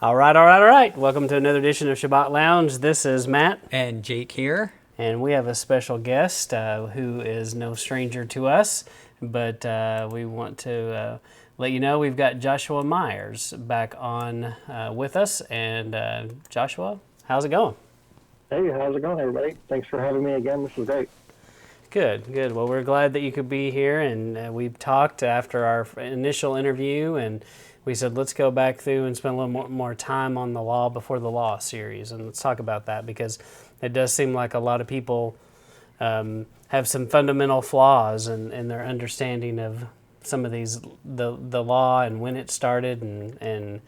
All right. Welcome to another edition of Shabbat Lounge. This is Matt. And Jake here. And we have a special guest who is no stranger to us, but we want to let you know we've got Joshua Myers back on with us. And Joshua, how's it going? Hey, how's it going, everybody? Thanks for having me again. This is great. Good. Well, we're glad that you could be here, and we talked after our initial interview, and we said, let's go back through and spend a little more time on the Law Before the Law series, and let's talk about that, because it does seem like a lot of people have some fundamental flaws in their understanding of some of these, the law and when it started, and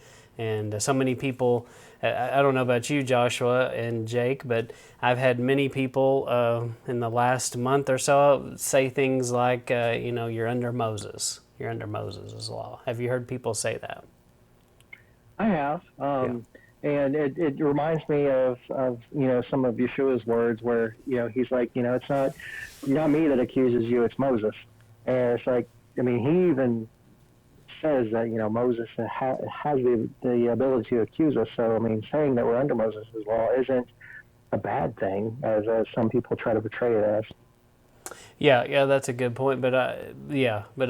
so many people. I don't know about you, Joshua and Jake, but I've had many people in the last month or so say things like, you're under Moses. You're under Moses' law. Have you heard people say that? I have. And it reminds me of some of Yeshua's words where, he's like, it's not me that accuses you, it's Moses. And it's like, he even says that, Moses has the ability to accuse us. So, saying that we're under Moses' law isn't a bad thing, as some people try to portray it as. Yeah, that's a good point. But I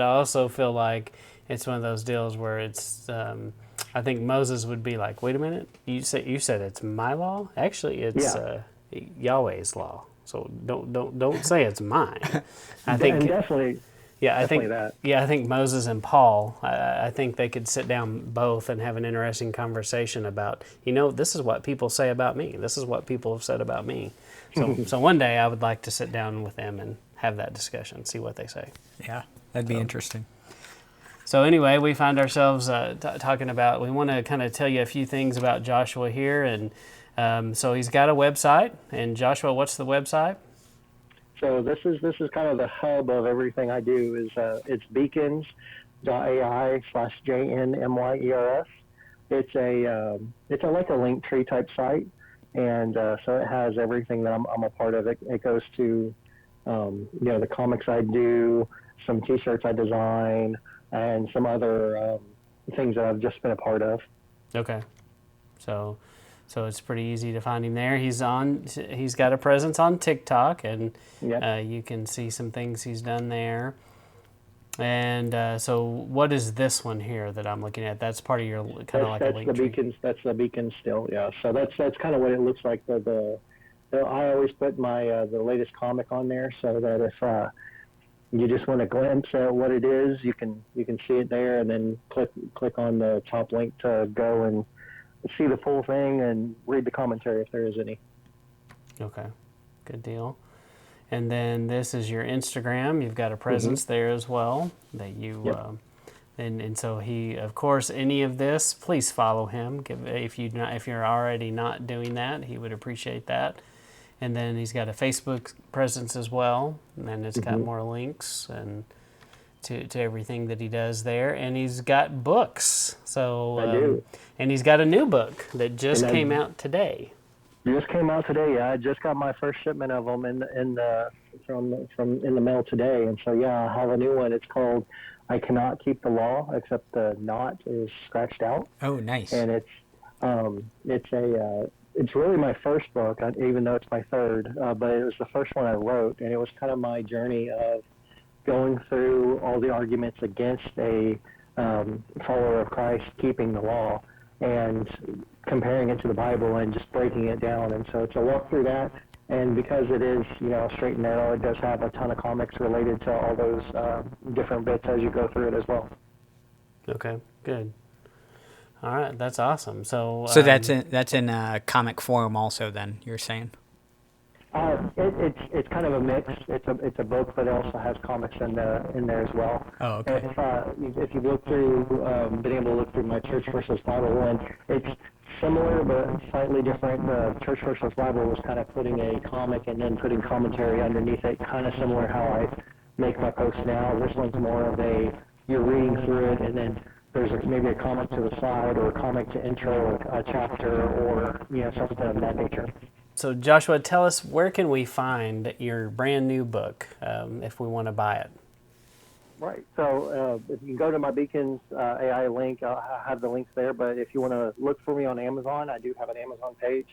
also feel like it's one of those deals where it's. I think Moses would be like, "Wait a minute, you said it's my law. Actually, it's Yahweh's law. So don't say it's mine." I think and definitely. Yeah, I think that. Yeah, I think Moses and Paul. I think they could sit down both and have an interesting conversation about. This is what people say about me. This is what people have said about me. So one day I would like to sit down with them and have that discussion, see what they say. Yeah, that'd be interesting. So anyway, we find ourselves talking about, we want to kind of tell you a few things about Joshua here. And so he's got a website. And Joshua, what's the website? So this is kind of the hub of everything I do. It's beacons.ai/JNMYERS. It's a like a link tree type site. And so it has everything that I'm a part of. It goes to, the comics I do, some T-shirts I design, and some other things that I've just been a part of. Okay, so it's pretty easy to find him there. He's got a presence on TikTok, and you can see some things he's done there. And so, what is this one here that I'm looking at? That's part of your kind of like a link tree. That's the beacon still, yeah. So that's kind of what it looks like. I always put my the latest comic on there, so that if you just want a glimpse at what it is, you can see it there, and then click on the top link to go and see the full thing and read the commentary if there is any. Okay, good deal. And then this is your Instagram. You've got a presence there as well that you, and so he, of course, any of this, please follow him. If you're already not doing that, he would appreciate that. And then he's got a Facebook presence as well, and it's got more links and to everything that he does there. And he's got books. So I do. And he's got a new book that just came out today. Just came out today. Yeah, I just got my first shipment of them in the mail today, and so I have a new one. It's called "I Cannot Keep the Law," except the "not" is scratched out. Oh, nice. And it's really my first book, even though it's my third. But it was the first one I wrote, and it was kind of my journey of going through all the arguments against a follower of Christ keeping the law, and comparing it to the Bible and just breaking it down. And so it's a walk through that. And because it is, straight and narrow, it does have a ton of comics related to all those different bits as you go through it as well. Okay, good. All right, that's awesome. So that's in comic form also. Then you're saying? It's kind of a mix. It's a book, but it also has comics in there as well. Oh, okay. If you look through, been able to look through my Church versus Bible one, it's similar but slightly different. The Church versus Bible was kind of putting a comic and then putting commentary underneath it, kind of similar how I make my posts now. This one's more of you're reading through it, and then there's maybe a comic to the side, or a comic to intro a chapter, or something of that nature. So Joshua, tell us, where can we find your brand new book if we want to buy it? Right. So if you can go to my Beacons AI link, I'll have the links there. But if you want to look for me on Amazon, I do have an Amazon page,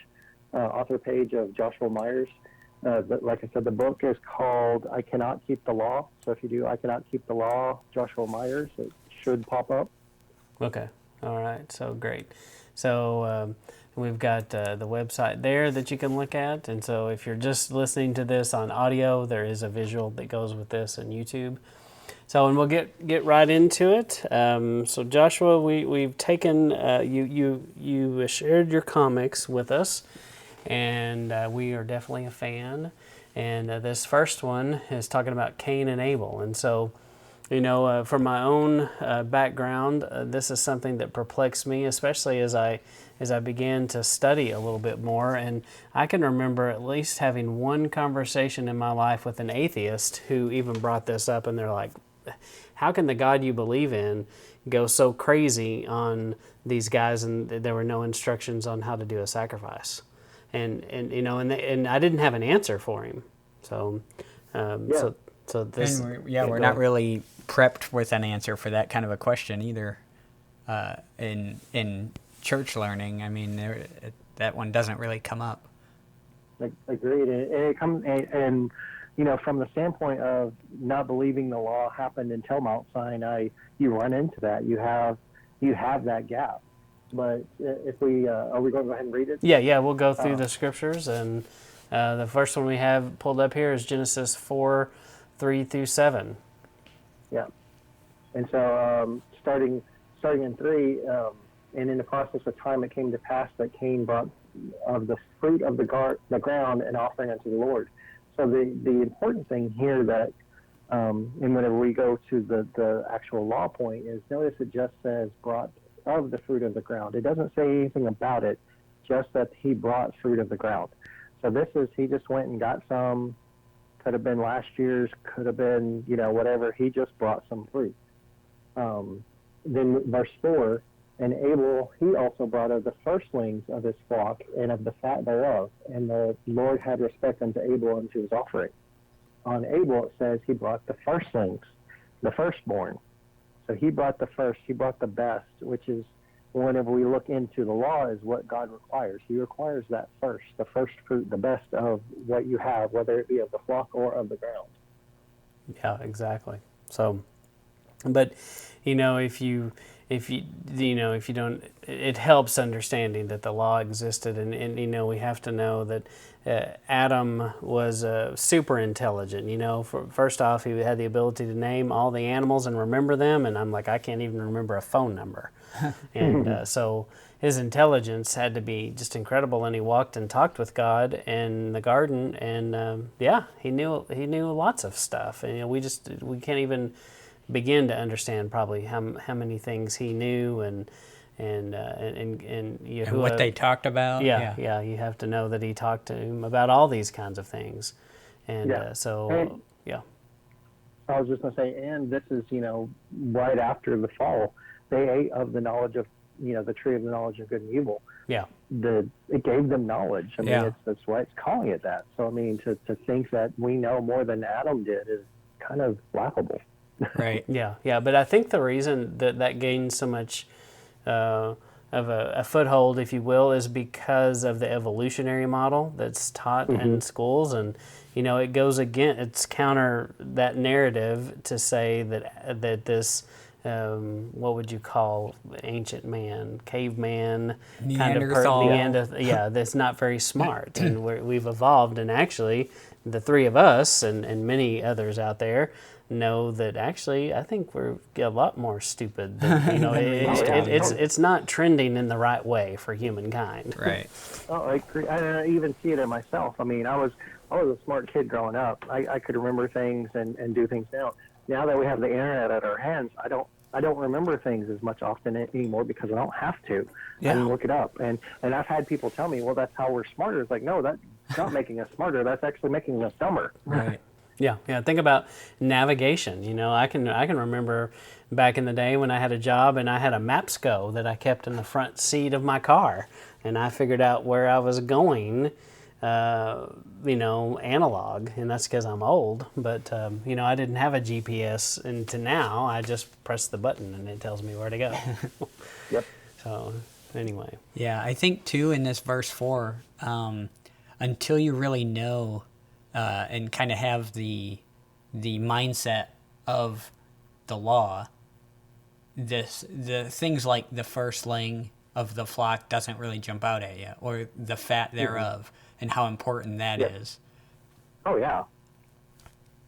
author page of Joshua Myers. But like I said, the book is called I Cannot Keep the Law. So if you do I Cannot Keep the Law, Joshua Myers, it should pop up. Okay. All right. So great. So we've got the website there that you can look at. And so if you're just listening to this on audio, there is a visual that goes with this on YouTube. So, and we'll get right into it. So Joshua, we've taken, you shared your comics with us, and we are definitely a fan. And this first one is talking about Cain and Abel. And so, from my own background, this is something that perplexed me, especially as I began to study a little bit more. And I can remember at least having one conversation in my life with an atheist who even brought this up, and they're like, how can the God you believe in go so crazy on these guys, and there were no instructions on how to do a sacrifice? And I didn't have an answer for him. So this, and we're not really prepped with an answer for that kind of a question either. In church learning, I mean, that one doesn't really come up. Agreed. And it comes and from the standpoint of not believing the law happened until Mount Sinai, you run into that. You have that gap. But if we are we going to go ahead and read it? Yeah, we'll go through the scriptures, and the first one we have pulled up here is Genesis 4:3-7. Yeah, and so starting in 3, and in the process of time, it came to pass that Cain brought of the fruit of the ground an offering unto the Lord. So the important thing here that, and whenever we go to the actual law point, is notice it just says brought of the fruit of the ground. It doesn't say anything about it, just that he brought fruit of the ground. So this is, he just went and got some, could have been last year's, could have been, whatever, he just brought some fruit. Then verse 4, and Abel, he also brought of the firstlings of his flock and of the fat thereof, and the Lord had respect unto Abel and to his offering. On Abel, it says he brought the firstlings, the firstborn. So he brought the first, he brought the best, which is, whenever we look into the law, is what God requires. He requires that first, the first fruit, the best of what you have, whether it be of the flock or of the ground. Yeah, exactly. So, but if you don't, it helps understanding that the law existed, and we have to know that Adam was super intelligent. First off, he had the ability to name all the animals and remember them, and I'm like, I can't even remember a phone number. And so his intelligence had to be just incredible, and he walked and talked with God in the garden, and he knew lots of stuff, and we can't even begin to understand probably how many things he knew and what they talked about. Yeah, you have to know that he talked to him about all these kinds of things, and I was just going to say, and this is right after the fall, they ate of the knowledge of the tree of the knowledge of good and evil. Yeah, it gave them knowledge. I mean, that's why it's calling it that. So I mean, to think that we know more than Adam did is kind of laughable. Right. Yeah. But I think the reason that gained so much of a foothold, if you will, is because of the evolutionary model that's taught in schools, and it goes it's counter that narrative to say that this what would you call ancient man, caveman, Neanderthal. That's not very smart, and we've evolved, and actually the three of us and many others out there know that actually I think we're a lot more stupid than, it's not trending in the right way for humankind. Right. Oh, I agree. I even see it in myself. I mean, I was a smart kid growing up. I could remember things and do things now. Now that we have the internet at our hands, I don't remember things as much often anymore because I don't have to. I can look it up. And I've had people tell me, well, that's how we're smarter. It's like, no, that's not making us smarter. That's actually making us dumber. Right. Yeah. Think about navigation. I can remember back in the day when I had a job and I had a Mapsco that I kept in the front seat of my car, and I figured out where I was going analog, and that's because I'm old. But I didn't have a GPS, and to now I just press the button and it tells me where to go. Yep. So anyway, Yeah, I think too in this verse 4, until you really know and kind of have the mindset of the law, the things like the firstling of the flock doesn't really jump out at you, or the fat thereof, and how important that is. Oh, yeah.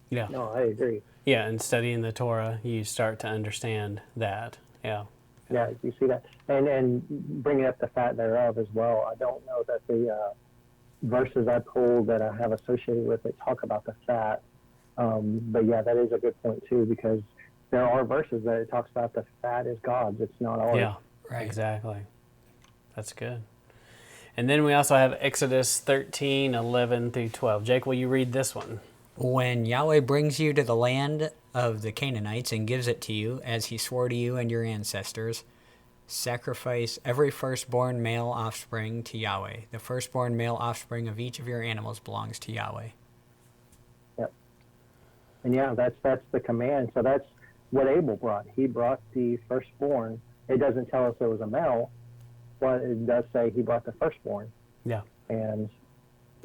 yeah, No, I agree. yeah. And studying the Torah, you start to understand that. Yeah, Yeah, you see that. And bringing up the fat thereof as well. I don't know that the verses I pulled that I have associated with it talk about the fat. But yeah, that is a good point too, because there are verses that it talks about the fat is God's. It's not ours. yeah, Right. exactly. That's good. And then we also have Exodus 13:11 through 12. Jake, will you read this one? When Yahweh brings you to the land of the Canaanites and gives it to you, as he swore to you and your ancestors, sacrifice every firstborn male offspring to Yahweh. The firstborn male offspring of each of your animals belongs to Yahweh. Yep. And yeah, that's the command. So that's what Abel brought. He brought the firstborn. It doesn't tell us it was a male, but it does say he brought the firstborn. Yeah. And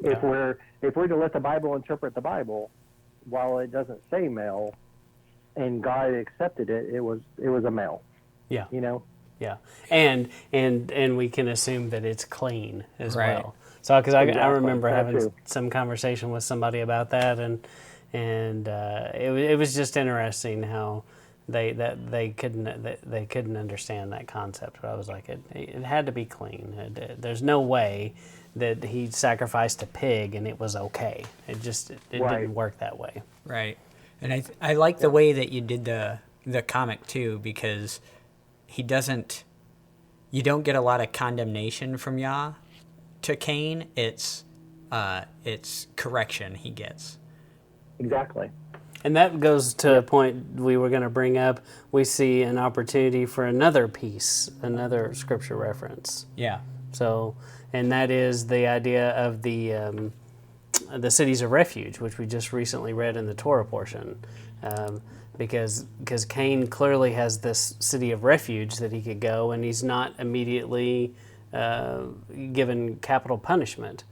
if we're to let the Bible interpret the Bible, while it doesn't say male, and God accepted it, it was a male. Yeah. Yeah, and we can assume that it's clean as Right. well. So, because I Exactly. remember That having too. some conversation with somebody about that, and it was just interesting how they couldn't understand that concept. But I was like, it had to be clean. There's no way that he sacrificed a pig and it was okay. It Right. didn't work that way. Right. And I like the way that you did the comic too, because you don't get a lot of condemnation from Yah to Cain. It's correction he gets. Exactly. And that goes to a point we were going to bring up. We see an opportunity for another another scripture reference. Yeah. So, and that is the idea of the cities of refuge, which we just recently read in the Torah portion, because Cain clearly has this city of refuge that he could go, and he's not immediately given capital punishment,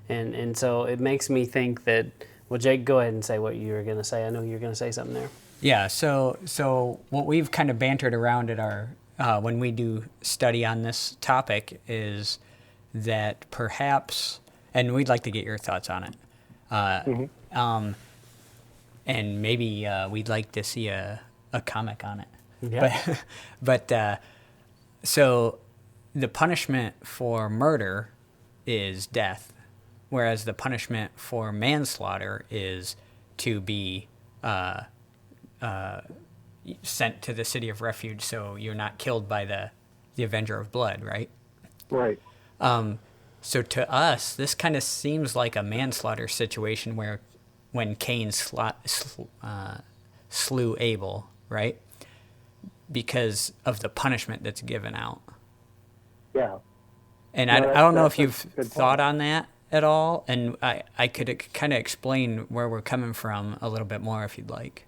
and so it makes me think that. Well, Jake, go ahead and say what you were going to say. I know you were going to say something there. Yeah. So what we've kind of bantered around at our when we do study on this topic is that perhaps, and we'd like to get your thoughts on it. And maybe we'd like to see a comic on it. Yeah. But so the punishment for murder is death, whereas the punishment for manslaughter is to be sent to the city of refuge, so you're not killed by the avenger of blood, right? Right. So to us, this kind of seems like a manslaughter situation where when Cain slew Abel, right? Because of the punishment that's given out. Yeah. And No, I don't know that's if you've a good thought point. on that at all, and I could kind of explain where we're coming from a little bit more if you'd like.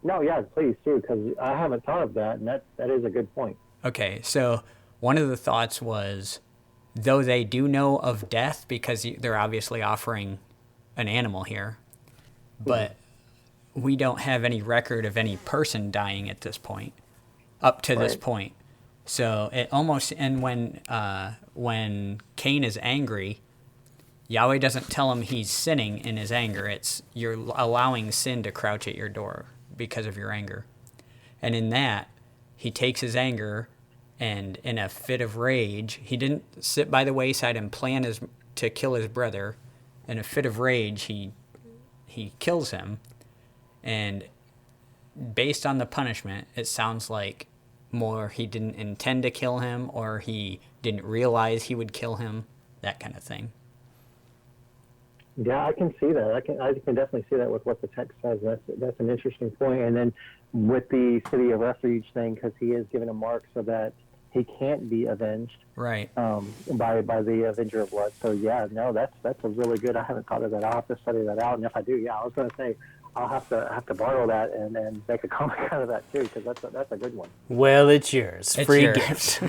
No, yeah, please do, because I haven't thought of that, and that is a good point. Okay, so one of the thoughts was, though they do know of death because they're obviously offering an animal here, but we don't have any record of any person dying at this point, up to this Right. point. So it almost, and when Cain is angry, Yahweh doesn't tell him he's sinning in his anger. It's you're allowing sin to crouch at your door because of your anger. And in that, he takes his anger and in a fit of rage, he didn't sit by the wayside and plan to kill his brother. In a fit of rage, he kills him. And based on the punishment, it sounds like more he didn't intend to kill him or he didn't realize he would kill him, that kind of thing. Yeah, I can see that. I can definitely see that with what the text says. That's an interesting point. And then with the city of refuge thing, because he is given a mark so that he can't be avenged Right. by the Avenger of Blood. So yeah, no, that's a really good. I haven't thought of that. I'll have to study that out, and if I do, yeah, I was going to say I'll have to borrow that and make a comic out of that too, because that's a good one. Well, it's yours. It's Free yours. gift.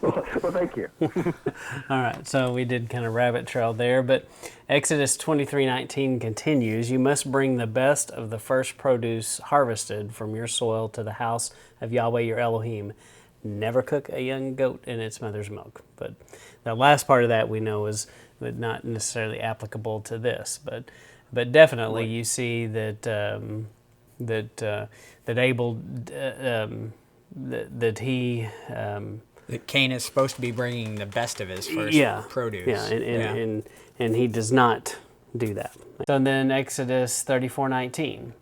Well, thank you. All right, so we did kind of rabbit trail there, but Exodus 23:19 continues, "You must bring the best of the first produce harvested from your soil to the house of Yahweh your Elohim. Never cook a young goat in its mother's milk." But the last part of that we know is not necessarily applicable to this, but definitely you see that that Abel that he That Cain is supposed to be bringing the best of his first produce. Yeah, and he does not do that. So then Exodus 34:19.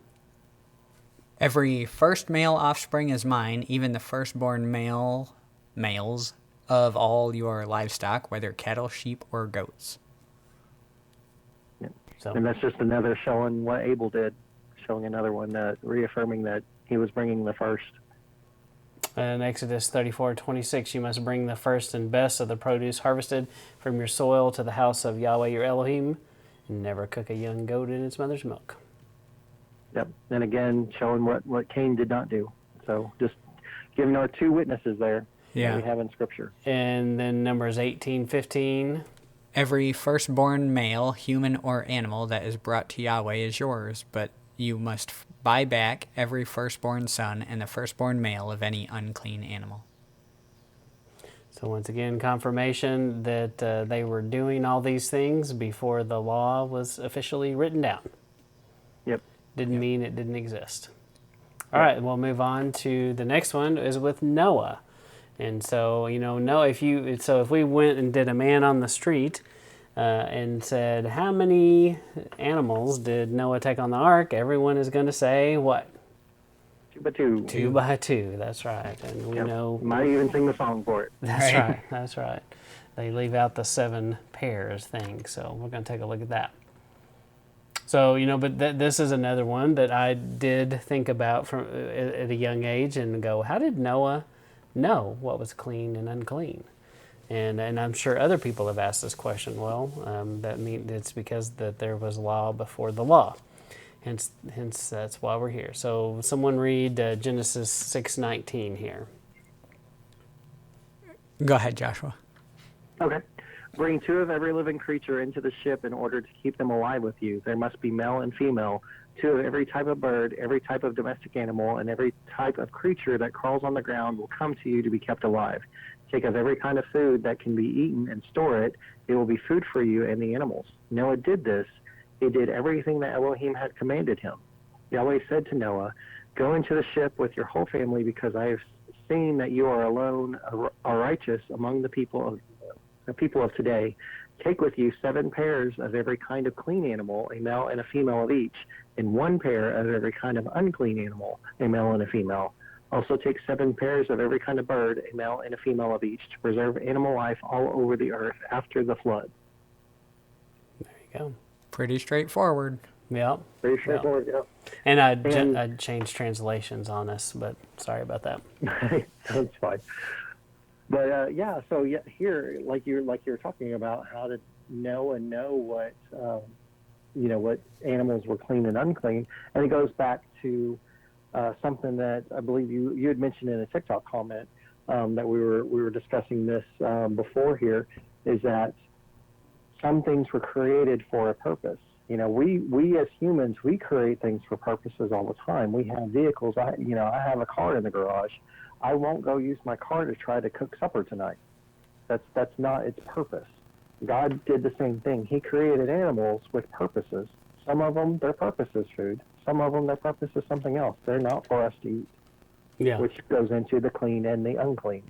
Every first male offspring is mine, even the firstborn males of all your livestock, whether cattle, sheep, or goats. So And that's just another showing what Abel did, showing another one that reaffirming that he was bringing the first. in Exodus 34:26, "You must bring the first and best of the produce harvested from your soil to the house of Yahweh your Elohim, and never cook a young goat in its mother's milk." Yep. And again, showing what Cain did not do. So just giving our two witnesses there that we have in Scripture. And then Numbers 18:15. Every firstborn male, human or animal, that is brought to Yahweh is yours, but you must buy back every firstborn son and the firstborn male of any unclean animal. So once again, confirmation that they were doing all these things before the law was officially written down. Yep. Didn't mean it didn't exist. All right, we'll move on to the next one is with Noah. And so, Noah, if we went and did a man on the street and said, how many animals did Noah take on the ark? Everyone is going to say what? 2 by 2. 2 by 2, that's right. And we know. Might even sing the song for it. That's right, that's right. They leave out the 7 pairs thing, so we're going to take a look at that. So, but this is another one that I did think about at a young age and go, how did Noah know what was clean and unclean? And I'm sure other people have asked this question. Well, that means it's because that there was law before the law. Hence that's why we're here. So someone read Genesis 6:19 here. Go ahead, Joshua. Okay. Bring 2 of every living creature into the ship in order to keep them alive with you. There must be male and female, 2 of every type of bird, every type of domestic animal, and every type of creature that crawls on the ground will come to you to be kept alive. Take of every kind of food that can be eaten and store it. It will be food for you and the animals. Noah did this. He did everything that Elohim had commanded him. Yahweh said to Noah, "Go into the ship with your whole family, because I have seen that you are alone, are righteous among the people of today. Take with you 7 pairs of every kind of clean animal, a male and a female of each, and 1 pair of every kind of unclean animal, a male and a female. Also take 7 pairs of every kind of bird, a male and a female of each, to preserve animal life all over the earth after the flood." There you go. Pretty straightforward. Yep. Pretty straightforward, yeah. And I'd changed translations on us, but sorry about that. That's fine. But here, like you're talking about, how did Noah know what what animals were clean and unclean? And it goes back to something that I believe you had mentioned in a TikTok comment that we were discussing this before here, is that some things were created for a purpose. We as humans, we create things for purposes all the time. We have vehicles. I have a car in the garage. I won't go use my car to try to cook supper tonight. That's not its purpose. God did the same thing. He created animals with purposes. Some of them, their purpose is food. Some of them, their purpose is something else. They're not for us to eat. Yeah. Which goes into the clean and the unclean.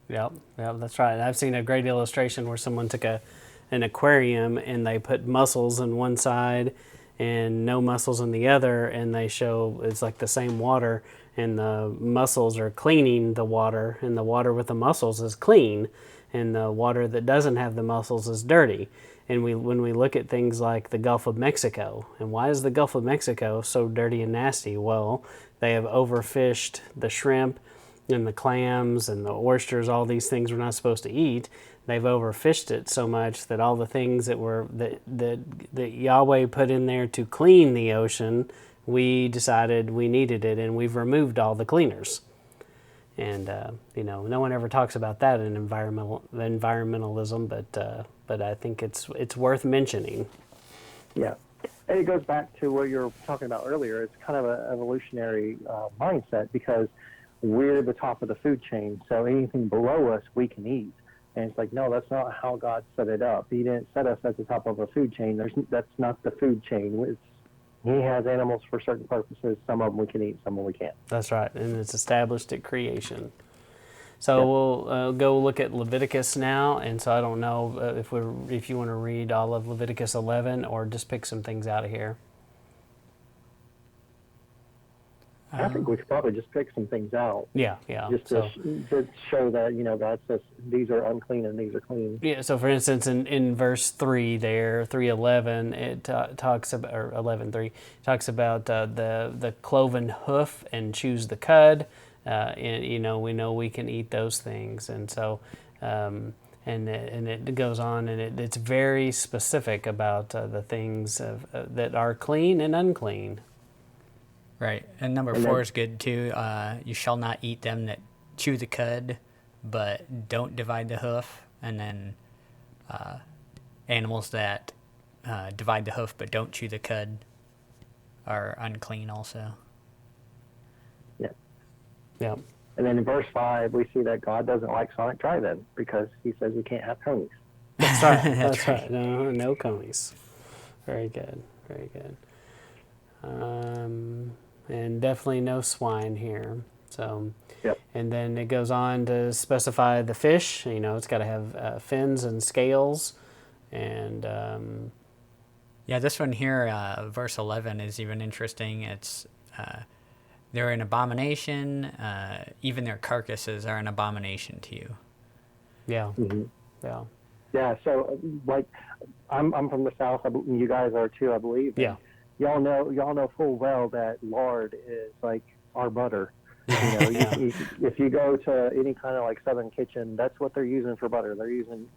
Yep, that's right. I've seen a great illustration where someone took an aquarium and they put mussels on one side and no mussels on the other, and they show it's like the same water, and the mussels are cleaning the water, and the water with the mussels is clean, and the water that doesn't have the mussels is dirty. And when we look at things like the Gulf of Mexico, and why is the Gulf of Mexico so dirty and nasty? Well, they have overfished the shrimp and the clams and the oysters, all these things we're not supposed to eat. They've overfished it so much that all the things that Yahweh put in there to clean the ocean, we decided we needed it, and we've removed all the cleaners. And no one ever talks about that in environmentalism, but I think it's worth mentioning. Yeah. And it goes back to what you were talking about earlier. It's kind of an evolutionary mindset, because we're the top of the food chain. So anything below us, we can eat. And it's like, no, that's not how God set it up. He didn't set us at the top of a food chain. That's not the food chain. He has animals for certain purposes. Some of them we can eat, some of them we can't. That's right, and it's established at creation. So we'll go look at Leviticus now, and so I don't know if you want to read all of Leviticus 11 or just pick some things out of here. I think we could probably just pick some things out. Yeah. Just to show that, God says these are unclean and these are clean. Yeah, so for instance, in verse 3 there, 3:11, it talks about, or 11:3, talks about the cloven hoof and choose the cud. And, we know we can eat those things. And so, and it goes on, and it's very specific about the things that are clean and unclean. Right. And number 4 is good too. You shall not eat them that chew the cud, but don't divide the hoof. And then animals that divide the hoof but don't chew the cud are unclean also. Yeah. Yeah. And then in verse 5, we see that God doesn't like Sonic Drive-In because he says we can't have conies. That's right. That's right. No conies. Very good. Very good. And definitely no swine here. So, yep. And then it goes on to specify the fish. It's got to have fins and scales. And this one here, verse 11, is even interesting. It's they're an abomination. Even their carcasses are an abomination to you. Yeah. Mm-hmm. Yeah. Yeah. So, like, I'm from the South. You guys are too, I believe. Yeah. Y'all know full well that lard is like our butter. If you go to any kind of like Southern kitchen, that's what they're using for butter. They're using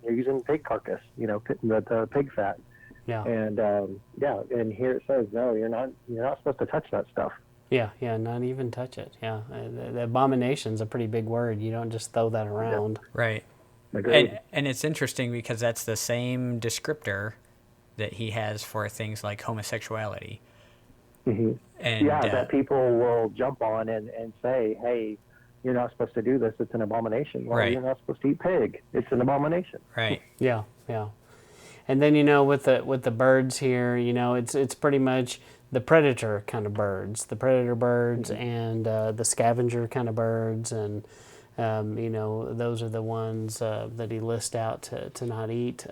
pig carcass, the pig fat. Yeah. And and here it says no, you're not supposed to touch that stuff. Yeah, not even touch it. Yeah, the abomination's a pretty big word. You don't just throw that around. Yeah. Right. Agreed. And it's interesting because that's the same descriptor that he has for things like homosexuality. Mm-hmm. And that people will jump on and say, hey, you're not supposed to do this. It's an abomination. Well, right. You're not supposed to eat pig. It's an abomination. Right. Yeah. And then, with the birds here, it's pretty much the predator kind of birds, the predator birds, mm-hmm. and the scavenger kind of birds. And, those are the ones that he lists out to not eat.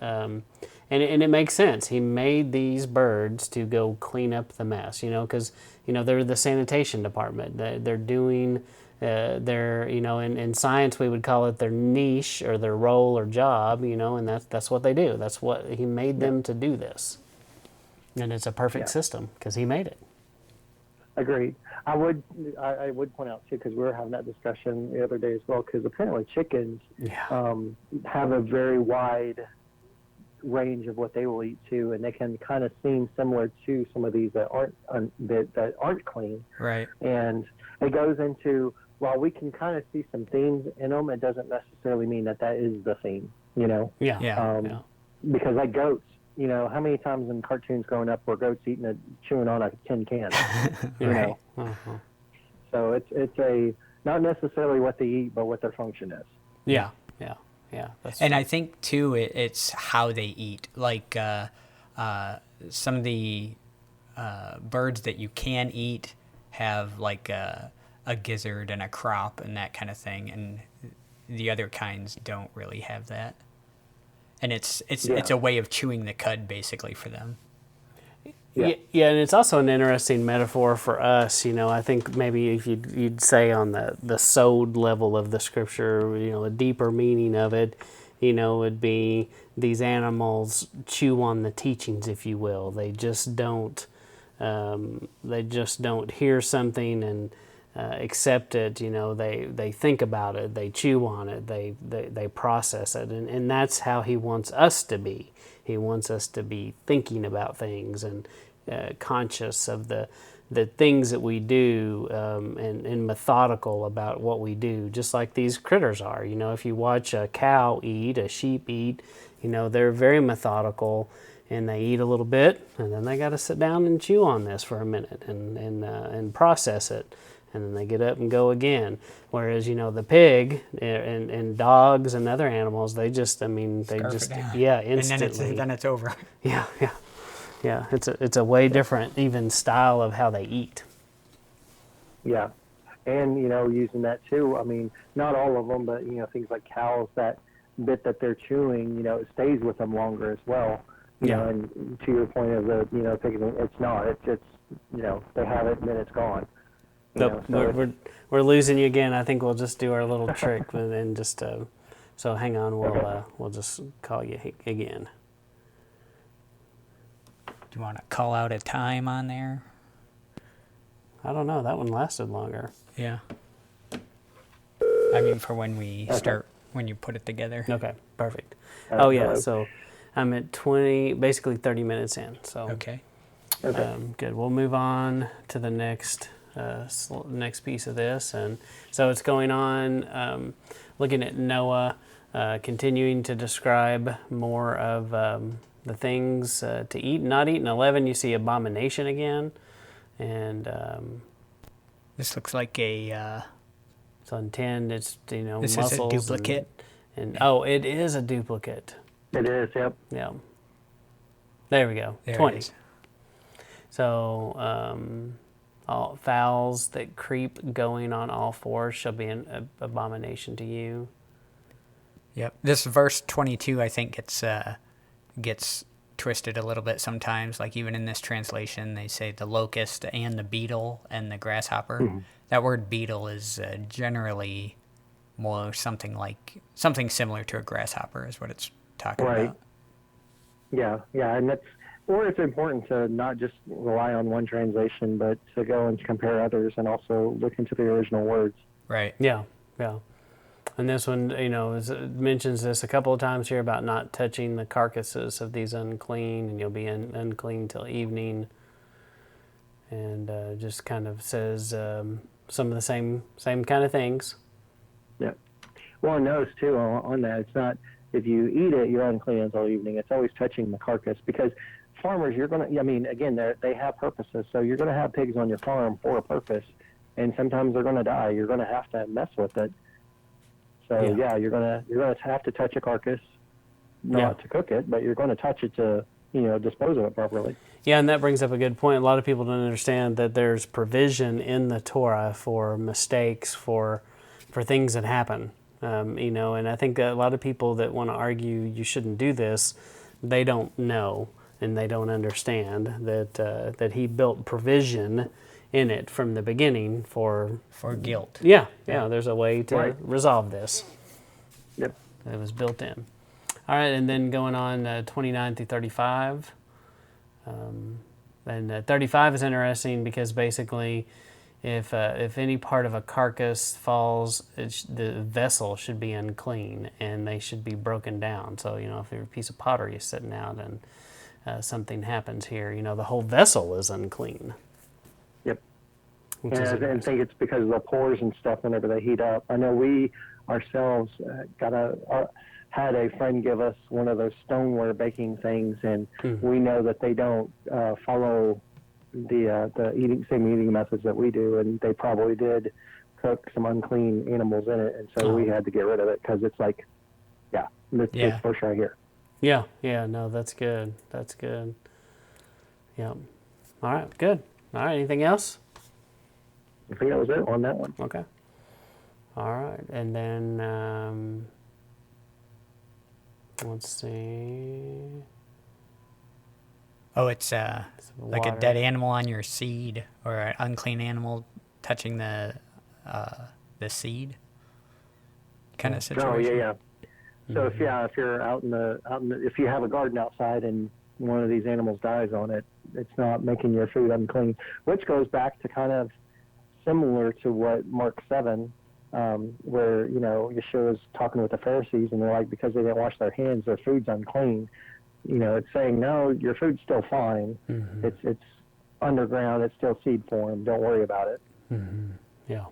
And it makes sense. He made these birds to go clean up the mess, because, they're the sanitation department. They're doing, in science we would call it their niche or their role or job, and that's what they do. That's what he made them to do this. And it's a perfect system because he made it. Agreed. I would point out too, because we were having that discussion the other day as well, because apparently chickens have a very wide range of what they will eat too, and they can kind of seem similar to some of these that aren't clean. Right. And it goes into, while we can kind of see some themes in them, it doesn't necessarily mean that is the theme. Yeah. Because like goats. How many times in cartoons growing up were goats chewing on a tin can? Right. Uh-huh. So it's not necessarily what they eat, but what their function is. Yeah. That's and true. I think too, it's how they eat. Like some of the birds that you can eat have like a gizzard and a crop and that kind of thing, and the other kinds don't really have that. And it's a way of chewing the cud basically for them. Yeah, and it's also an interesting metaphor for us. I think maybe if you'd say on the sowed level of the scripture, a deeper meaning of it, would be these animals chew on the teachings, if you will. They just don't hear something and accept it. You know, they think about it, they chew on it, they process it, and that's how he wants us to be. He wants us to be thinking about things and conscious of the things that we do, and methodical about what we do, just like these critters are. You know, if you watch a cow eat, a sheep eat, you know, they're very methodical, and they eat a little bit, and then they got to sit down and chew on this for a minute and process it, and then they get up and go again. Whereas, you know, the pig and dogs and other animals, they just, I mean, they Scarf just, it down. yeah, instantly. And then it's over. Yeah, yeah, yeah. It's a way different even style of how they eat. Yeah. And, you know, using that too, I mean, not all of them, but, you know, things like cows, that bit that they're chewing, you know, it stays with them longer as well. You know, and to your point of the, you know, thinking it's not, it's, you know, they have it and then it's gone. Nope, we're losing you again. I think we'll just do our little trick and just, so hang on, we'll just call you again. Do you want to call out a time on there? I don't know, that one lasted longer. Yeah. I mean, for when we start, when you put it together. Okay, perfect. Oh yeah, hello. so I'm at basically 30 minutes in. So Okay. good. We'll move on to the next next piece of this, and so it's going on. Looking at Noah, continuing to describe more of the things to eat and not eat. In 11, you see abomination again, and This looks like a. so in 10, it's, you know, This muscles. is a duplicate. And oh, it is a duplicate. It is, yep. Yeah. There we go. There it 20. is. So, all fowls that creep going on all fours shall be an abomination to you. Yep. This verse 22, I think, gets twisted a little bit sometimes. Like even in this translation, they say the locust and the beetle and the grasshopper. Mm-hmm. That word beetle is generally more something similar to a grasshopper is what it's talking Right. about. Yeah, yeah, and it's important to not just rely on one translation, but to go and compare others and also look into the original words. Right. Yeah, yeah. And this one, you know, it mentions this a couple of times here about not touching the carcasses of these unclean, and you'll be unclean till evening. And just kind of says some of the same kind of things. Yeah. Well, notice too on that, it's not if you eat it, you're unclean until evening. It's always touching the carcass, because farmers, I mean, again, they have purposes. So you're going to have pigs on your farm for a purpose, and sometimes they're going to die. You're going to have to mess with it. So yeah, you're going to have to touch a carcass, not to cook it, but you're going to touch it to, you know, dispose of it properly. Yeah, and that brings up a good point. A lot of people don't understand that there's provision in the Torah for mistakes, for things that happen. You know, and I think that a lot of people that want to argue you shouldn't do this, they don't know and they don't understand that he built provision in it from the beginning for guilt. Yeah, there's a way to resolve this. Yep. It was built in. All right, and then going on 29 through 35. And 35 is interesting because basically if any part of a carcass falls, the vessel should be unclean and they should be broken down. So, you know, if a piece of pottery is sitting out and something happens here, you know, the whole vessel is unclean. Yep. And I think it's because of the pores and stuff whenever they heat up. I know we ourselves had a friend give us one of those stoneware baking things, and we know that they don't follow the same eating methods that we do, and they probably did cook some unclean animals in it, and so we had to get rid of it because it's like, this bush right here. Yeah, no, that's good. That's good. Yeah. All right, good. All right, anything else? I think that was it on that one. Okay. All right, and then let's see. Oh, it's like a water. dead animal on your seed, or an unclean animal touching the seed kind of situation. Oh yeah. So if you're out in the if you have a garden outside and one of these animals dies on it, it's not making your food unclean, which goes back to kind of similar to what Mark 7, where, Yeshua is talking with the Pharisees, and they're like, because they didn't wash their hands, their food's unclean. It's saying, no, your food's still fine. Mm-hmm. It's underground. It's still seed form. Don't worry about it. Mm-hmm. Yeah.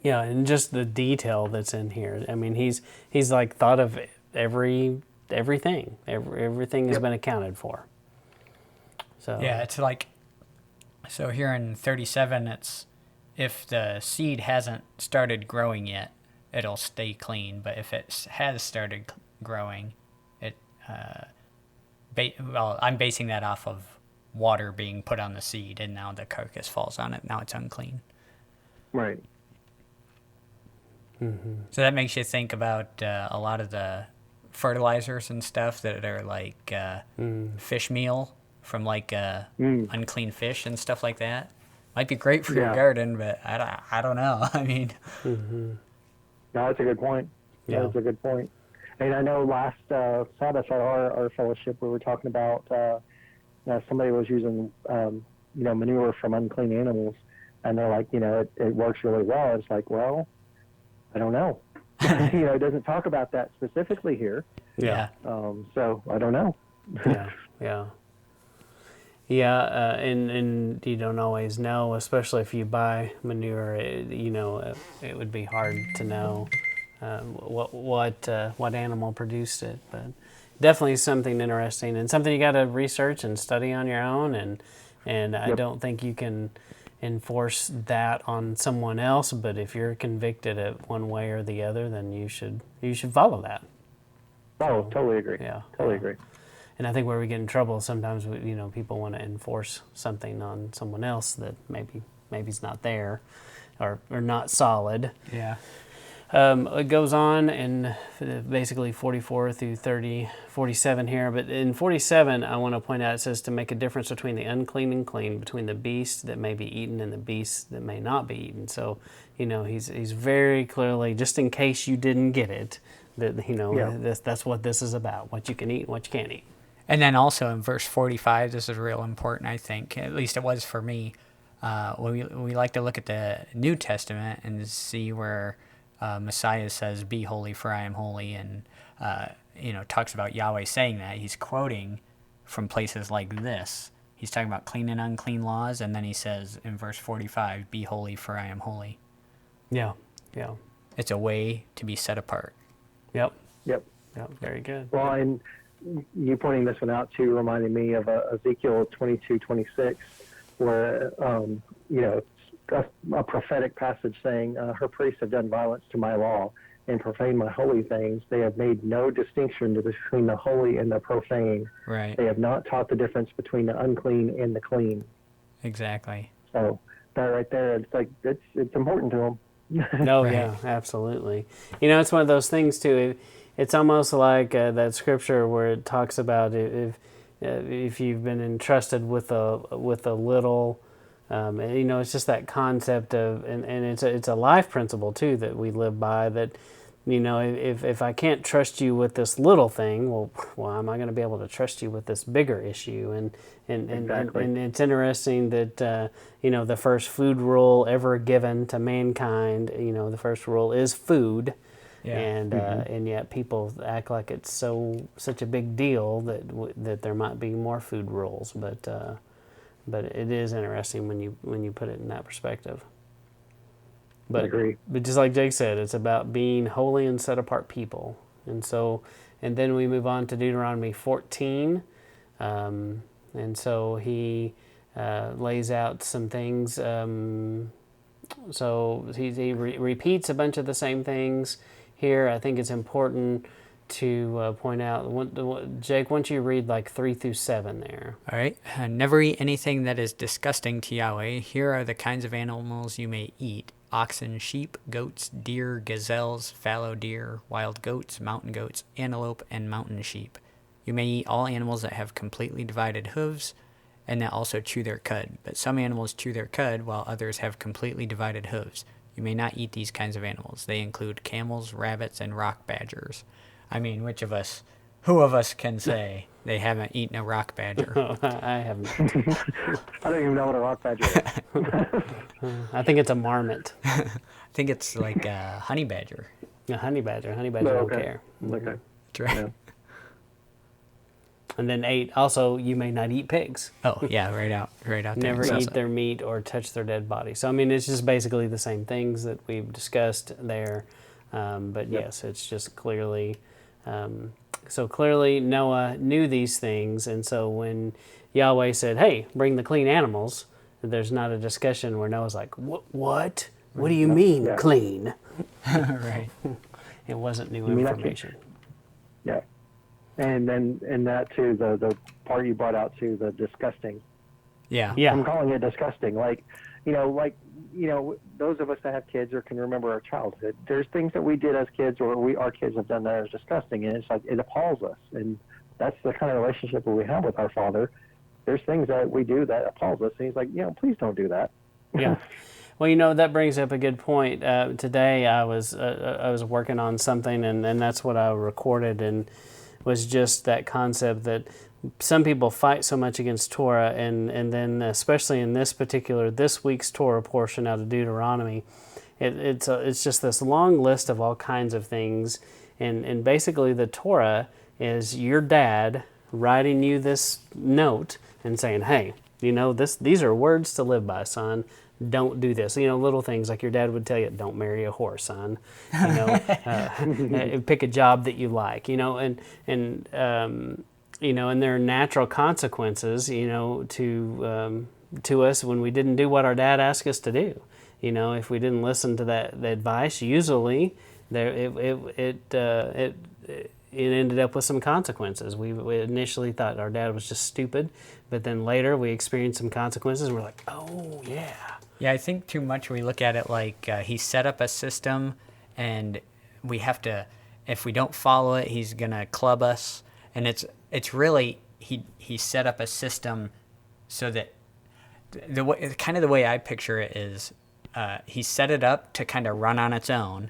Yeah, and just the detail that's in here. I mean, he's like thought of everything. Everything has been accounted for. So Yeah, it's like, so here in 37, it's if the seed hasn't started growing yet, it'll stay clean. But if it has started growing, it, well, I'm basing that off of water being put on the seed, and now the carcass falls on it. Now it's unclean. Right. Mm-hmm. So that makes you think about a lot of the fertilizers and stuff that are like fish meal from like unclean fish and stuff like that. Might be great for your garden, but I don't know. I mean, no, that's a good point. Yeah. That's a good point. And I know last Sabbath at our fellowship, we were talking about somebody was using manure from unclean animals, and they're like, it works really well. It's like, well, I don't know. It doesn't talk about that specifically here. Yeah. So I don't know. Yeah. And you don't always know, especially if you buy manure. It would be hard to know what animal produced it, but definitely something interesting and something you got to research and study on your own. And I don't think you can enforce that on someone else, but if you're convicted of one way or the other, then you should follow that. Oh, totally agree. Yeah, totally agree. And I think where we get in trouble sometimes, people want to enforce something on someone else that maybe's not there, or not solid. Yeah. It goes on in basically 44 through 47 here. But in 47, I want to point out, it says to make a difference between the unclean and clean, between the beast that may be eaten and the beast that may not be eaten. So, he's very clearly, just in case you didn't get it, that that's what this is about, what you can eat and what you can't eat. And then also in verse 45, this is real important, I think. At least it was for me. We like to look at the New Testament and see where Messiah says, "Be holy, for I am holy," and talks about Yahweh saying that. He's quoting from places like this. He's talking about clean and unclean laws, and then he says in verse 45, "Be holy, for I am holy." Yeah. It's a way to be set apart. Yep. Very good. Well, and you pointing this one out too reminded me of Ezekiel 22:26, where a prophetic passage saying, "Her priests have done violence to my law and profaned my holy things. They have made no distinction between the holy and the profane. Right. They have not taught the difference between the unclean and the clean." Exactly. So that right there, it's like it's important to them. No, Right. yeah, absolutely. It's one of those things too. It's almost like that scripture where it talks about if you've been entrusted with a little. It's just that concept of, and it's a life principle too that we live by. That if I can't trust you with this little thing, well, am I going to be able to trust you with this bigger issue? Exactly. And it's interesting that the first food rule ever given to mankind, the first rule is food. Yeah. And yet people act like it's such a big deal that there might be more food rules, but it is interesting when you put it in that perspective. I agree. But just like Jake said, it's about being holy and set apart people. And then we move on to Deuteronomy 14. And so he lays out some things. So he repeats a bunch of the same things here. I think it's important to point out, Jake, why don't you read like 3 through 7 there? All right. Never eat anything that is disgusting to Yahweh. Here are the kinds of animals you may eat: oxen, sheep, goats, deer, gazelles, fallow deer, wild goats, mountain goats, antelope, and mountain sheep. You may eat all animals that have completely divided hooves and that also chew their cud. But some animals chew their cud while others have completely divided hooves. You may not eat these kinds of animals. They include camels, rabbits, and rock badgers. I mean, which of us Who of us can say they haven't eaten a rock badger? I haven't. I don't even know what a rock badger is. I think it's a marmot. I think it's like a honey badger. A honey badger. Honey badger No, don't okay. care. Okay. That's right. Yeah. And then 8, also, you may not eat pigs. Oh, yeah, right out there. Never It says eat that. their meat or touch their dead body. So, I mean, it's just basically the same things that we've discussed there. But yes, it's just clearly, so clearly Noah knew these things. And so when Yahweh said, hey, bring the clean animals, there's not a discussion where Noah's like, what? What do you mean Yeah. clean? Right. It wasn't new mean, I can't- information. Yeah. And then, and that too, the part you brought out too, the disgusting. Yeah. Yeah. I'm calling it disgusting. Like, those of us that have kids or can remember our childhood, there's things that we did as kids or our kids have done that are disgusting, and it's like, it appalls us. And that's the kind of relationship that we have with our Father. There's things that we do that appalls us, and he's like, please don't do that. Yeah. Well, that brings up a good point. Today I was working on something, and that's what I recorded, and was just that concept that some people fight so much against Torah, and then especially in this week's Torah portion out of Deuteronomy, it's just this long list of all kinds of things, and basically the Torah is your dad writing you this note and saying, hey, these are words to live by, son. Don't do this. Little things like your dad would tell you, don't marry a whore, son. Pick a job that you like, and there are natural consequences, to us when we didn't do what our dad asked us to do. If we didn't listen to the advice, usually it ended up with some consequences. We initially thought our dad was just stupid, but then later we experienced some consequences, and we're like, oh yeah. Yeah, I think too much we look at it like he set up a system, and we have to, if we don't follow it, he's gonna club us. And it's really he set up a system so that the way I picture it is he set it up to kind of run on its own,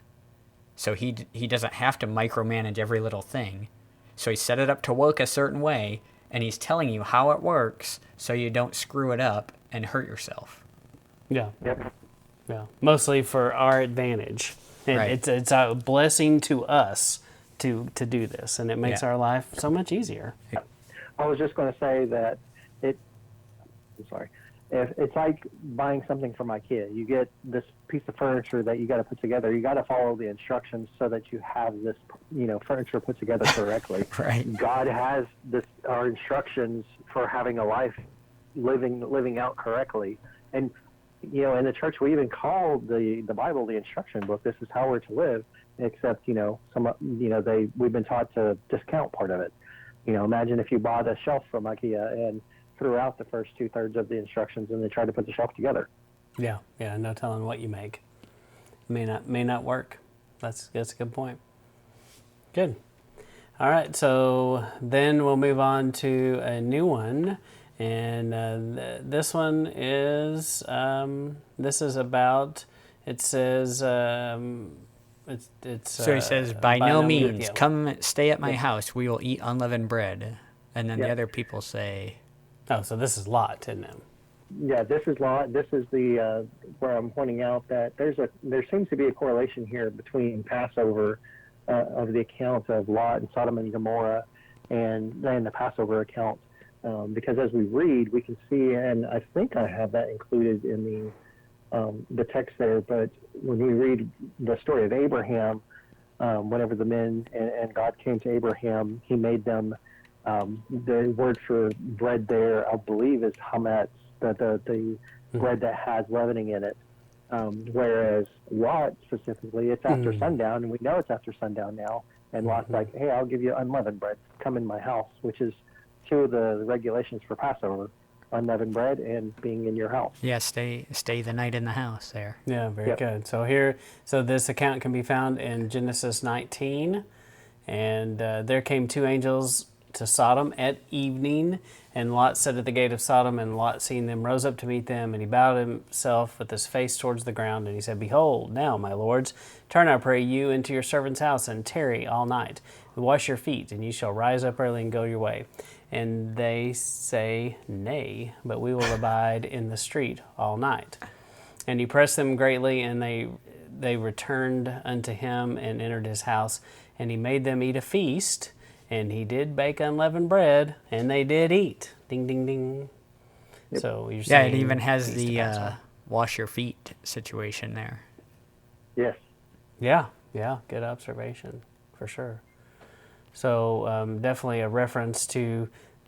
so he doesn't have to micromanage every little thing. So he set it up to work a certain way, and he's telling you how it works so you don't screw it up and hurt yourself. Yeah. Yep. Yeah. Mostly for our advantage. And Right. it's a blessing to us to do this, and it makes Yeah. our life so much easier. I was just going to say that it's like buying something for my kid. You get this piece of furniture that you got to put together. You got to follow the instructions so that you have this, furniture put together correctly. Right. God has our instructions for having a life living out correctly. And, in the church, we even call the Bible the instruction book. This is how we're to live, except, we've been taught to discount part of it. Imagine if you bought a shelf from IKEA and threw out the first 2/3 of the instructions and then tried to put the shelf together. Yeah. Yeah. No telling what you make. May not work. That's a good point. Good. All right. So then we'll move on to a new one. And this one is, this is about, it says, it's So he says, by no means, yeah. come stay at my house. We will eat unleavened bread. And then the Yeah. other people say, Oh, so this is Lot, isn't it? Yeah, this is This is the where I'm pointing out that there seems to be a correlation here between Passover of the account of Lot and Sodom and Gomorrah, and then the Passover account, because as we read, we can see, and I think I have that included in the text there. But when we read the story of Abraham, whenever the men and God came to Abraham, He made them. The word for bread there, I believe, is hametz, the bread that has leavening in it. Whereas Lot specifically, it's after sundown, and we know it's after sundown now. And Lot's like, hey, I'll give you unleavened bread. Come in my house, which is two of the regulations for Passover: unleavened bread and being in your house. yeah, stay the night in the house there. Yeah, very Yep. good. So this account can be found in Genesis 19. And there came 2 angels to Sodom at evening, and Lot sat at the gate of Sodom, and Lot, seeing them, rose up to meet them, and he bowed himself with his face towards the ground, and he said, Behold, now, my lords, turn, I pray you, into your servant's house, and tarry all night. wash your feet, and you shall rise up early and go your way. And they say, Nay, but we will abide in the street all night. And he pressed them greatly, and they returned unto him and entered his house. And he made them eat a feast, and he did bake unleavened bread, and they did eat. Ding, ding, ding. Yep. So you're Yeah, saying it even has feast of the Passover. wash your feet situation there. Yes. Yeah, good observation, for sure. So definitely a reference to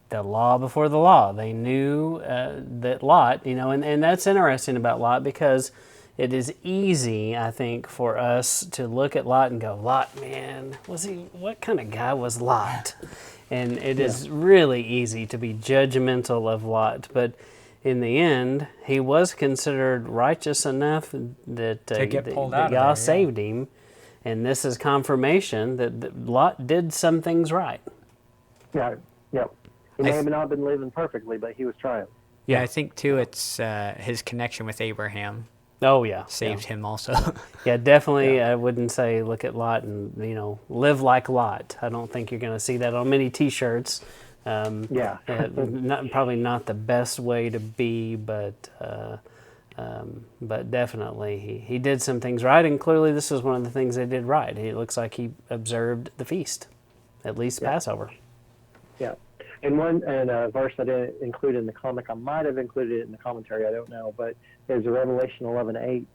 the law before the law. They knew that Lot, and that's interesting about Lot, because it is easy, I think, for us to look at Lot and go, Lot, man, what kind of guy was Lot? And it is really easy to be judgmental of Lot, but in the end, he was considered righteous enough that, To get pulled that out of God there, yeah. saved him. And this is confirmation that Lot did some things right. Yeah. Yep. He may have not been living perfectly, but he was trying. Yeah, I think too it's his connection with Abraham Oh, yeah. saved him also. Yeah, definitely. I wouldn't say look at Lot and, live like Lot. I don't think you're going to see that on many T-shirts. Probably not the best way to be, but definitely he did some things right, and clearly this is one of the things they did right. It looks like he observed the feast, at least Passover. Yeah. And a verse I didn't include in the comic, I might have included it in the commentary, I don't know, but there's a Revelation 11:8,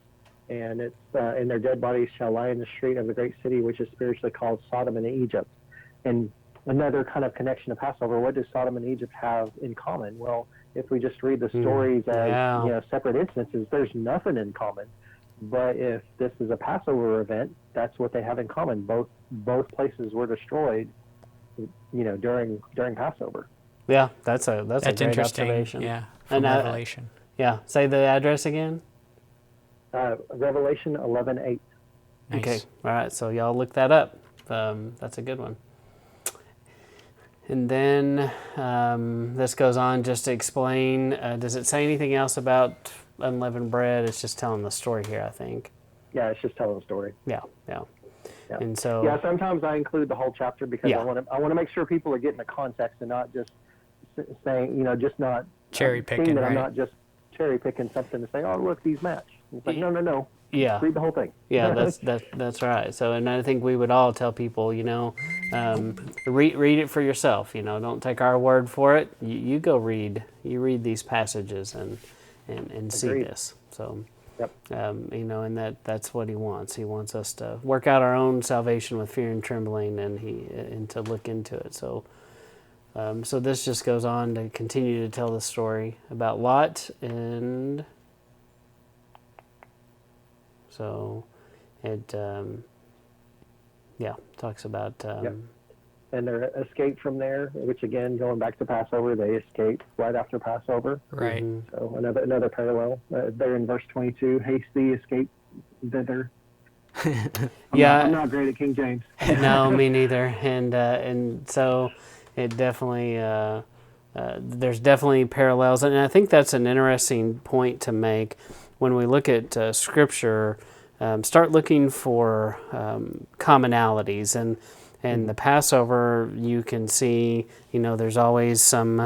and it's, and their dead bodies shall lie in the street of the great city, which is spiritually called Sodom and Egypt. And another kind of connection to Passover, what does Sodom and Egypt have in common? Well, if we just read the stories as separate instances, there's nothing in common. But if this is a Passover event, that's what they have in common. Both places were destroyed, during Passover. Yeah, that's a great interesting. observation. Yeah, from Revelation. Say the address again. Revelation 11:8. Nice. Okay, all right. So y'all look that up. That's a good one. And then this goes on just to explain. Does it say anything else about unleavened bread? It's just telling the story here, I think. Yeah, it's just telling the story. Yeah. Yeah. And so Sometimes I include the whole chapter because I want to make sure people are getting the context and not just saying, just not cherry picking. That I'm right? not just cherry picking something to say, oh look, these match. It's like no. Yeah. Read the whole thing. Yeah, that's right. So, and I think we would all tell people, read it for yourself. Don't take our word for it. You go read. You read these passages and see this. So, and that's what he wants. He wants us to work out our own salvation with fear and trembling, and to look into it. So, so this just goes on to continue to tell the story about Lot, and so it talks about and their escape from there, which again, going back to Passover, they escaped right after Passover. Right. Mm-hmm. So another parallel there in verse 22. Haste thee, escape thither. I'm not great at King James. No, me neither. And so it definitely there's definitely parallels, and I think that's an interesting point to make when we look at Scripture. Start looking for commonalities, and the Passover, you can see, there's always some,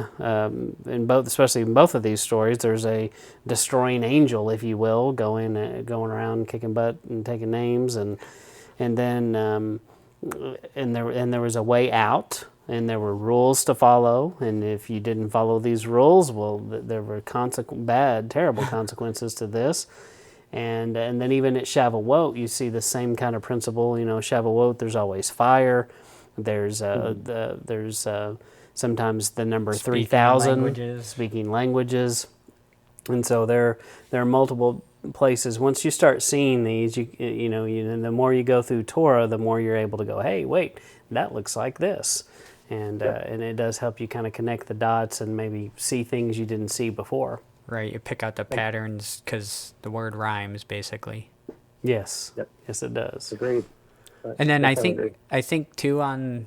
especially in both of these stories, there's a destroying angel, if you will, going around kicking butt and taking names, and then there was a way out, and there were rules to follow, and if you didn't follow these rules, well, there were terrible consequences to this. And then even at Shavuot, you see the same kind of principle. Shavuot, there's always fire. There's sometimes the number 3,000 speaking languages, and so there are multiple places. Once you start seeing these, the more you go through Torah, the more you're able to go, hey, wait, that looks like this, and it does help you kind of connect the dots and maybe see things you didn't see before. Right, you pick out the patterns because the word rhymes, basically. Yes. Yep. Yes, it does. Agreed. And then I think too on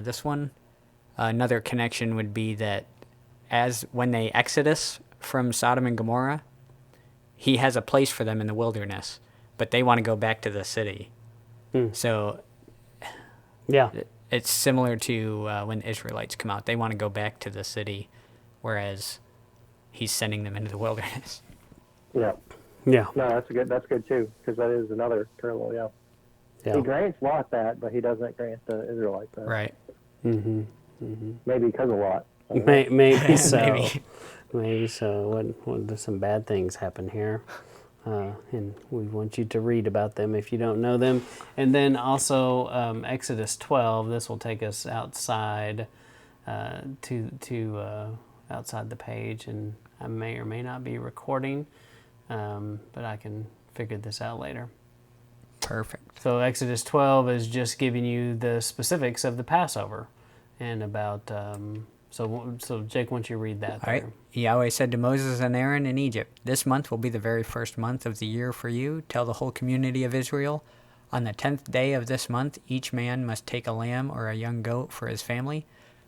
this one, another connection would be that when they exodus from Sodom and Gomorrah, he has a place for them in the wilderness, but they want to go back to the city. So Yeah. It's similar to when the Israelites come out. They want to go back to the city, whereas he's sending them into the wilderness. Yeah. Yeah. No, that's good too, because that is another parallel. Yeah. Yeah. He grants Lot that, but he doesn't grant the Israelites that. Right. Mm-hmm. Maybe because of Lot. I don't know. Maybe so. Maybe. Maybe so. What some bad things happen here. And we want you to read about them if you don't know them. And then also Exodus 12. This will take us outside to outside the page, and I may or may not be recording, but I can figure this out later. Perfect. So Exodus 12 is just giving you the specifics of the Passover, and about so Jake, why don't you read that? All right. Yahweh said to Moses and Aaron in Egypt, "This month will be the very first month of the year for you. Tell the whole community of Israel, on the 10th day of this month, each man must take a lamb or a young goat for his family,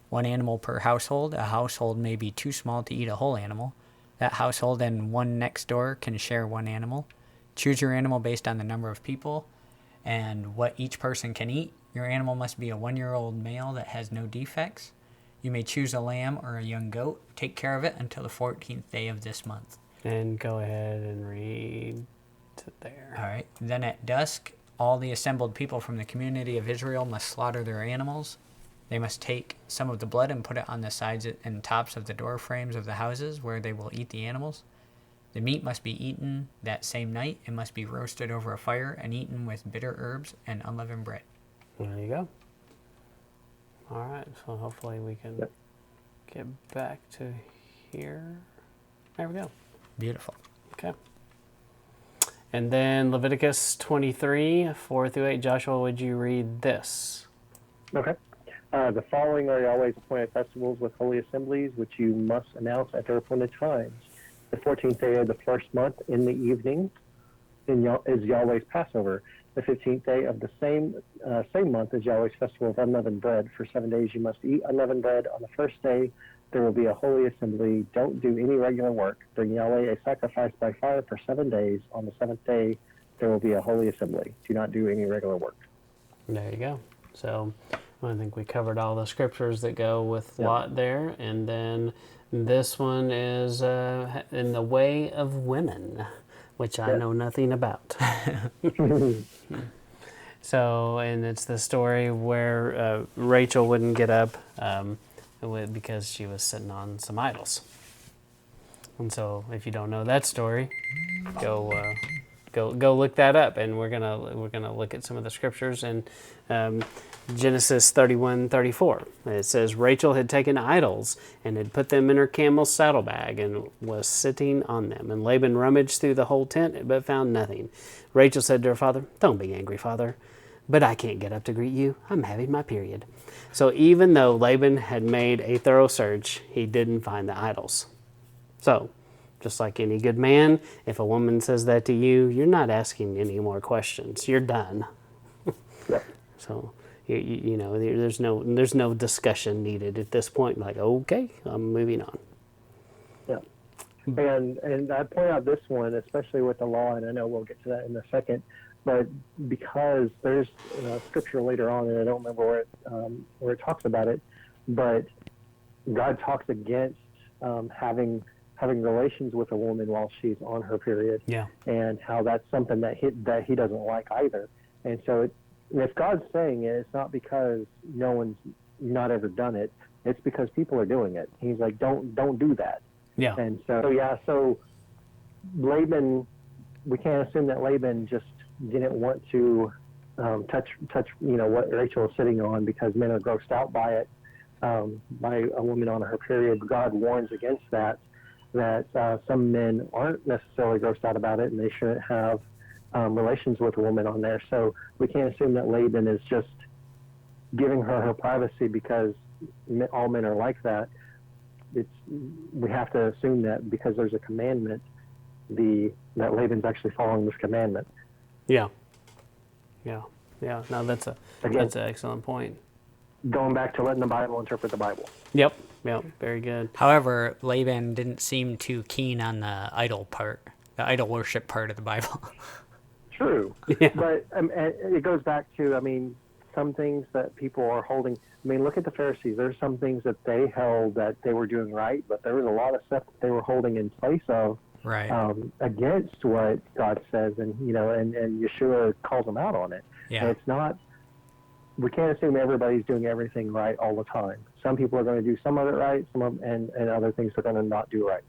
one animal per household. A household may be too small to eat a whole animal. That household and one next door can share one animal. Choose your animal based on the number of people and what each person can eat. Your animal must be a 1-year-old male that has no defects. You may choose a lamb or a young goat. Take care of it until the 14th day of this month." And go ahead and read to there. All right. Then at dusk, all the assembled people from the community of Israel must slaughter their animals. They must take some of the blood and put it on the sides and tops of the door frames of the houses where they will eat the animals. The meat must be eaten that same night. It must be roasted over a fire and eaten with bitter herbs and unleavened bread. There you go. All right, so hopefully we can get back to here. There we go. Beautiful. Okay. And then Leviticus 23, 4 through 8. Joshua, would you read this? Okay. The following are Yahweh's appointed festivals with holy assemblies, which you must announce at their appointed times. The 14th day of the first month in the evening is Yahweh's Passover. The 15th day of the same month is Yahweh's festival of unleavened bread. For 7 days you must eat unleavened bread. On the first day there will be a holy assembly. Don't do any regular work. Bring Yahweh a sacrifice by fire for 7 days. On the 7th day there will be a holy assembly. Do not do any regular work. There you go. So I think we covered all the scriptures that go with Lot there. And then this one is in the way of women, which I know nothing about. So, and it's the story where Rachel wouldn't get up because she was sitting on some idols. And so, if you don't know that story, go look that up. And we're gonna look at some of the scriptures in Genesis 31:34. It says Rachel had taken idols and had put them in her camel's saddlebag and was sitting on them. And Laban rummaged through the whole tent but found nothing. Rachel said to her father, "Don't be angry, father, but I can't get up to greet you. I'm having my period." So even though Laban had made a thorough search, he didn't find the idols. So, just like any good man, if a woman says that to you, you're not asking any more questions. You're done. So, you know, there's no discussion needed at this point. Like, okay, I'm moving on. Yeah. And I point out this one, especially with the law, and I know we'll get to that in a second, but because there's scripture later on, and I don't remember where it talks about it, but God talks against having relations with a woman while she's on her period, and how that's something that he doesn't like either. And so if God's saying it, it's not because no one's not ever done it. It's because people are doing it. He's like, don't do that. Yeah. And so Laban, we can't assume that Laban just didn't want to touch what Rachel is sitting on because men are grossed out by it, by a woman on her period. God warns against that some men aren't necessarily grossed out about it, and they shouldn't have relations with a woman on there. So we can't assume that Laban is just giving her privacy because all men are like that. We have to assume that because there's a commandment, that Laban's actually following this commandment. Yeah. No, that's an excellent point. Going back to letting the Bible interpret the Bible. Yep, very good. However, Laban didn't seem too keen on the idol worship part of the Bible. True. Yeah. But it goes back to, some things that people are holding. I mean, look at the Pharisees. There's some things that they held that they were doing right, but there was a lot of stuff that they were holding in place of against what God says, and and Yeshua calls them out on it. Yeah. And it's not. We can't assume everybody's doing everything right all the time. Some people are going to do some of it right, and other things are going to not do right.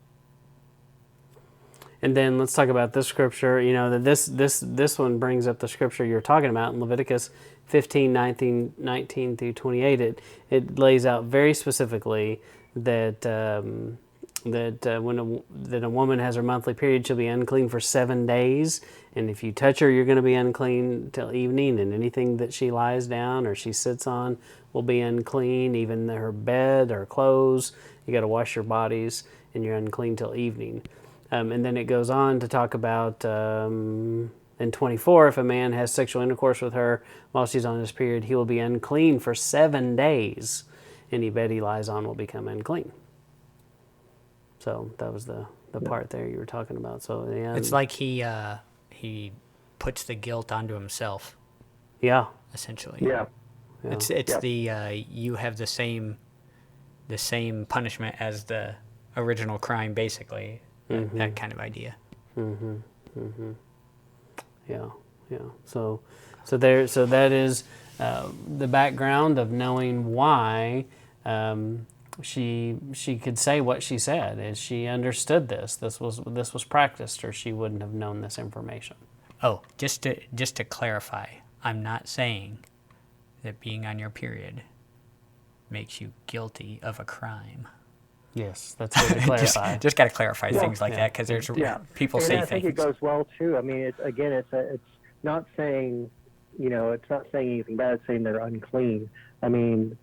And then let's talk about this scripture. That this one brings up the scripture you're talking about in Leviticus 15:19 through 28. It lays out very specifically that when a woman has her monthly period, she'll be unclean for 7 days, and if you touch her, you're going to be unclean till evening. And anything that she lies down or she sits on will be unclean. Even her bed or clothes, you got to wash your bodies, and you're unclean till evening. And then it goes on to talk about in 24, if a man has sexual intercourse with her while she's on his period, he will be unclean for 7 days. Any bed he lies on will become unclean. So that was the part there you were talking about. So yeah, it's like he puts the guilt onto himself. Yeah. Essentially. Yeah. It's the you have the same punishment as the original crime, basically. That kind of idea. Yeah. So that is the background of knowing why she could say what she said. Is she understood this? This was practiced, or she wouldn't have known this information. Oh, just to clarify, I'm not saying that being on your period makes you guilty of a crime. Yes, that's good to clarify. just got to clarify things like that, because there's people and say I things. think it goes well too. I mean, it's not saying, it's not saying anything bad. It's saying they're unclean. I mean,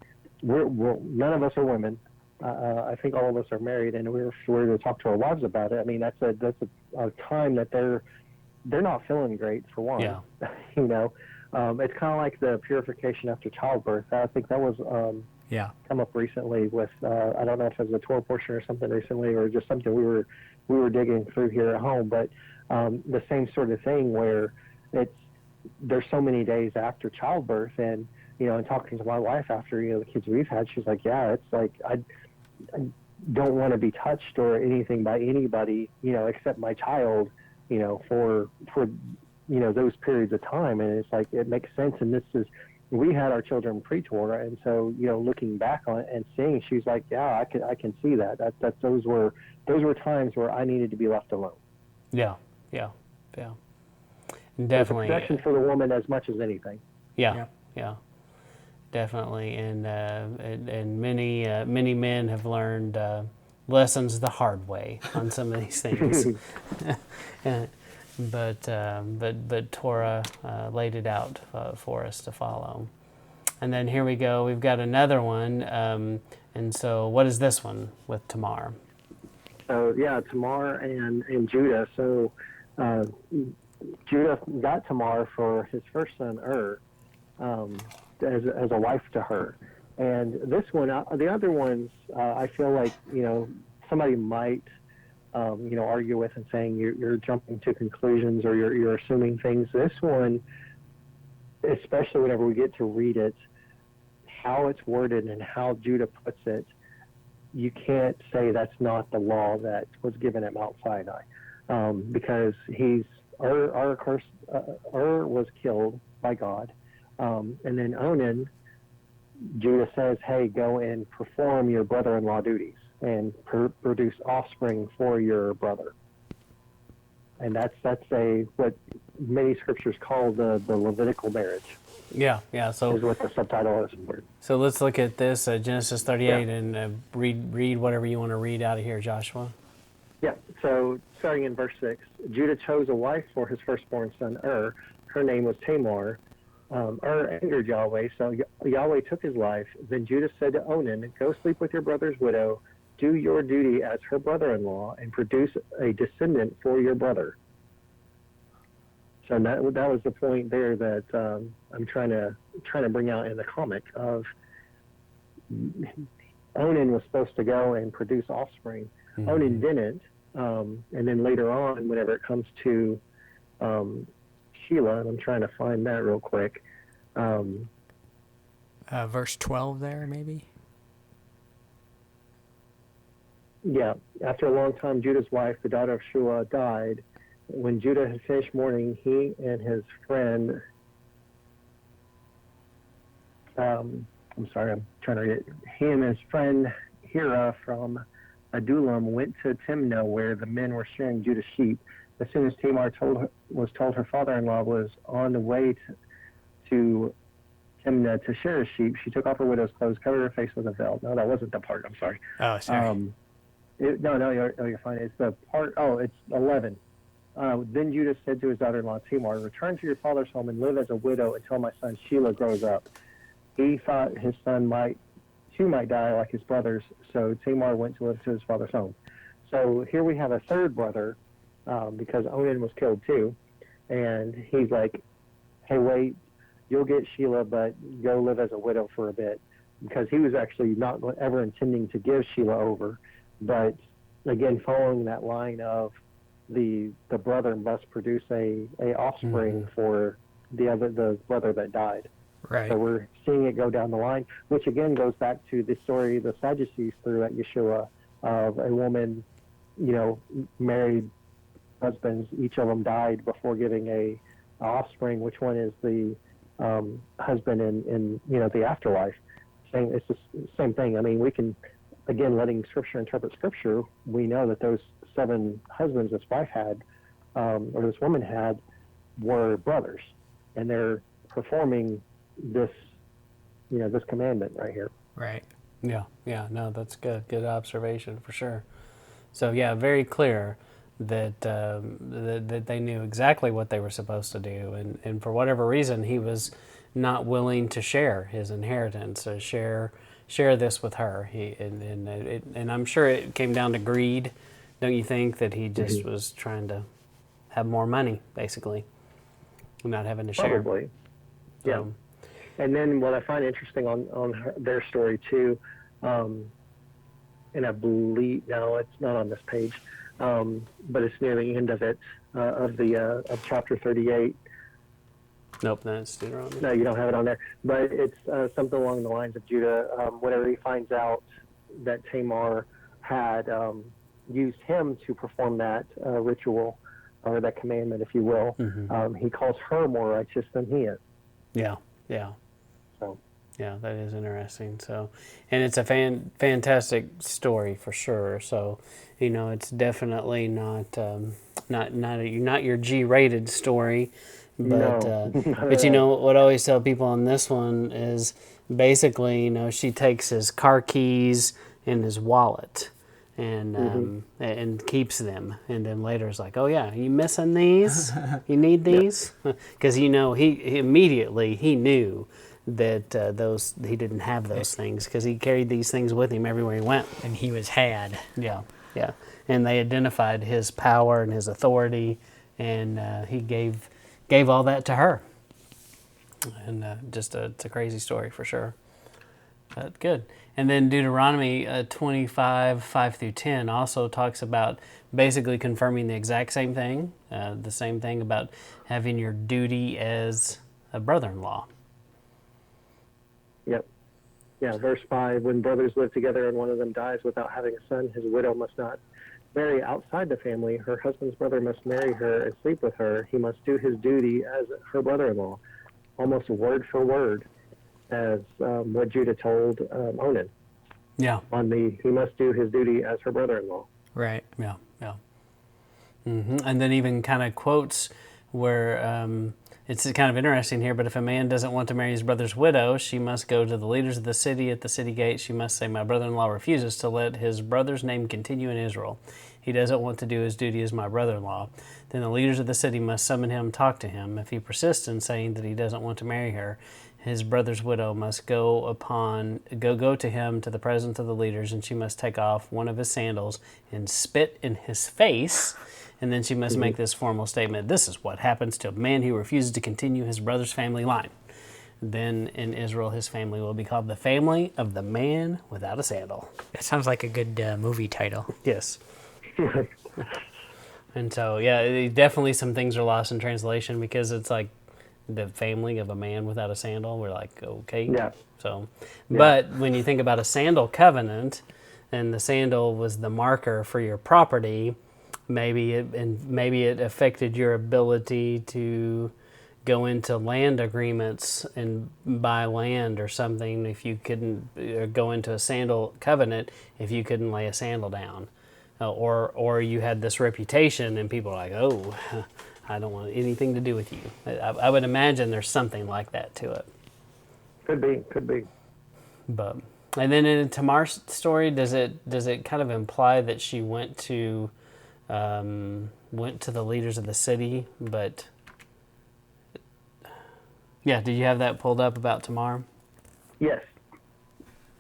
we're none of us are women. I think all of us are married, and we're to talk to our wives about it. I mean, that's a time that they're not feeling great, for one. Yeah. It's kind of like the purification after childbirth. I think that was come up recently with I don't know if it was a Torah portion or something recently, or just something we were digging through here at home. But the same sort of thing where there's so many days after childbirth, and and talking to my wife after the kids we've had, she's like, yeah, it's like I don't want to be touched or anything by anybody, except my child, for those periods of time. And it's like, it makes sense. And we had our children pre-Torah, and so looking back on it and seeing, she's like, yeah, I can see that those were times where I needed to be left alone. Yeah, definitely. It's protection for the woman as much as anything. Yeah. Definitely, and many men have learned lessons the hard way on some of these things. But Torah laid it out for us to follow. And then here we go. We've got another one. And so, what is this one with Tamar? So Tamar and Judah. So Judah got Tamar for his first son as a wife to her. And this one, the other ones, I feel like somebody might argue with and saying you're jumping to conclusions, or you're assuming things. This one, especially whenever we get to read it, how it's worded and how Judah puts it, you can't say that's not the law that was given at Mount Sinai, because Ur was killed by God, and then Onan, Judah says, hey, go and perform your brother-in-law duties and produce offspring for your brother. And that's what many scriptures call the Levitical marriage. Yeah. So is what the subtitle is for. So let's look at this Genesis 38 and read whatever you want to read out of here, Joshua. Yeah. So starting in verse 6, Judah chose a wife for his firstborn son Ur. Her name was Tamar. Ur angered Yahweh, so Yahweh took his life. Then Judah said to Onan, go sleep with your brother's widow, do your duty as her brother-in-law, and produce a descendant for your brother. So that was the point there that I'm trying to bring out in the comic of Onan was supposed to go and produce offspring. Mm-hmm. Onan didn't, and then later on, whenever it comes to Sheila, and I'm trying to find that real quick. Verse 12 there, maybe? Yeah. After a long time, Judah's wife, the daughter of Shua, died. When Judah had finished mourning, he and his friend, I'm trying to read it. He and his friend Hira from Adullam went to Timnah, where the men were shearing Judah's sheep. As soon as Tamar was told her father-in-law was on the way to Timnah to shear his sheep, she took off her widow's clothes, covered her face with a veil. No, that wasn't the part. I'm sorry. Oh, sorry. No, you're fine. It's the part. Oh, it's 11. Then Judah said to his daughter-in-law Tamar, "Return to your father's home and live as a widow until my son Shelah grows up." He thought his son might die like his brothers, so Tamar went to live to his father's home. So here we have a third brother, because Onan was killed too, and he's like, "Hey, wait, you'll get Shelah, but go live as a widow for a bit," because he was actually not ever intending to give Shelah over, but again, following that line of the brother must produce a offspring for the brother that died. Right. So we're seeing it go down the line, which again goes back to the story the Sadducees threw at Yeshua of a woman, married husbands. Each of them died before giving a offspring. Which one is the husband in the afterlife? It's the same thing. I mean, we can, again, letting Scripture interpret Scripture, we know that those 7 husbands this wife had, or this woman had, were brothers, and they're performing this commandment right here. Right. Yeah, no, that's good. Good observation for sure. So yeah, very clear that that they knew exactly what they were supposed to do, and for whatever reason, he was not willing to share his inheritance, share this with her. And I'm sure it came down to greed, don't you think? That he just was trying to have more money, basically, and not having to share. Probably. Yeah. And then what I find interesting on their story too, and I believe, no, it's not on this page, but it's near the end of it, of chapter 38. Nope, that's Deuteronomy. No, you don't have it on there. But it's something along the lines of Judah, whenever he finds out that Tamar had used him to perform that ritual, or that commandment, if you will, he calls her more righteous than he is. Yeah. So. Yeah, that is interesting. So, and it's a fantastic story for sure. So, it's definitely not your G-rated story, but No. but what I always tell people on this one is basically, she takes his car keys and his wallet, and keeps them, and then later is like, "Oh yeah, you missing these? You need these?" Because he immediately knew that he didn't have those things, because he carried these things with him everywhere he went, And he was had. Yeah, and they identified his power and his authority, and he gave all that to her, and it's a crazy story for sure. But good. And then Deuteronomy 25, 5 through 10 also talks about basically confirming the exact same thing, the same thing about having your duty as a brother-in-law. Yep. Yeah, verse 5, when brothers live together and one of them dies without having a son, his widow must not marry outside the family. Her husband's brother must marry her and sleep with her. He must do his duty as her brother-in-law, almost word for word, as what Judah told Onan. Yeah. He must do his duty as her brother-in-law. Right. Yeah. And then even kind of quotes where it's kind of interesting here, but if a man doesn't want to marry his brother's widow, she must go to the leaders of the city at the city gate. She must say, "My brother-in-law refuses to let his brother's name continue in Israel. He doesn't want to do his duty as my brother-in-law." Then the leaders of the city must summon him, talk to him. If he persists in saying that he doesn't want to marry her, his brother's widow must go to him to the presence of the leaders, and she must take off one of his sandals and spit in his face, and then she must make this formal statement: "This is what happens to a man who refuses to continue his brother's family line. Then in Israel his family will be called the family of the man without a sandal." That sounds like a good movie title. Yes. And so, definitely some things are lost in translation, because it's like the family of a man without a sandal. We're like, okay. Yeah. So, Yeah. but when you think about a sandal covenant, and the sandal was the marker for your property, maybe it affected your ability to go into land agreements and buy land or something if you couldn't, or go into a sandal covenant if you couldn't lay a sandal down, or you had this reputation and people are like, oh, I don't want anything to do with you. I would imagine there's something like that to it. Could be. But and then in Tamar's story, does it kind of imply that she went to the leaders of the city? But yeah, did you have that pulled up about Tamar? Yes.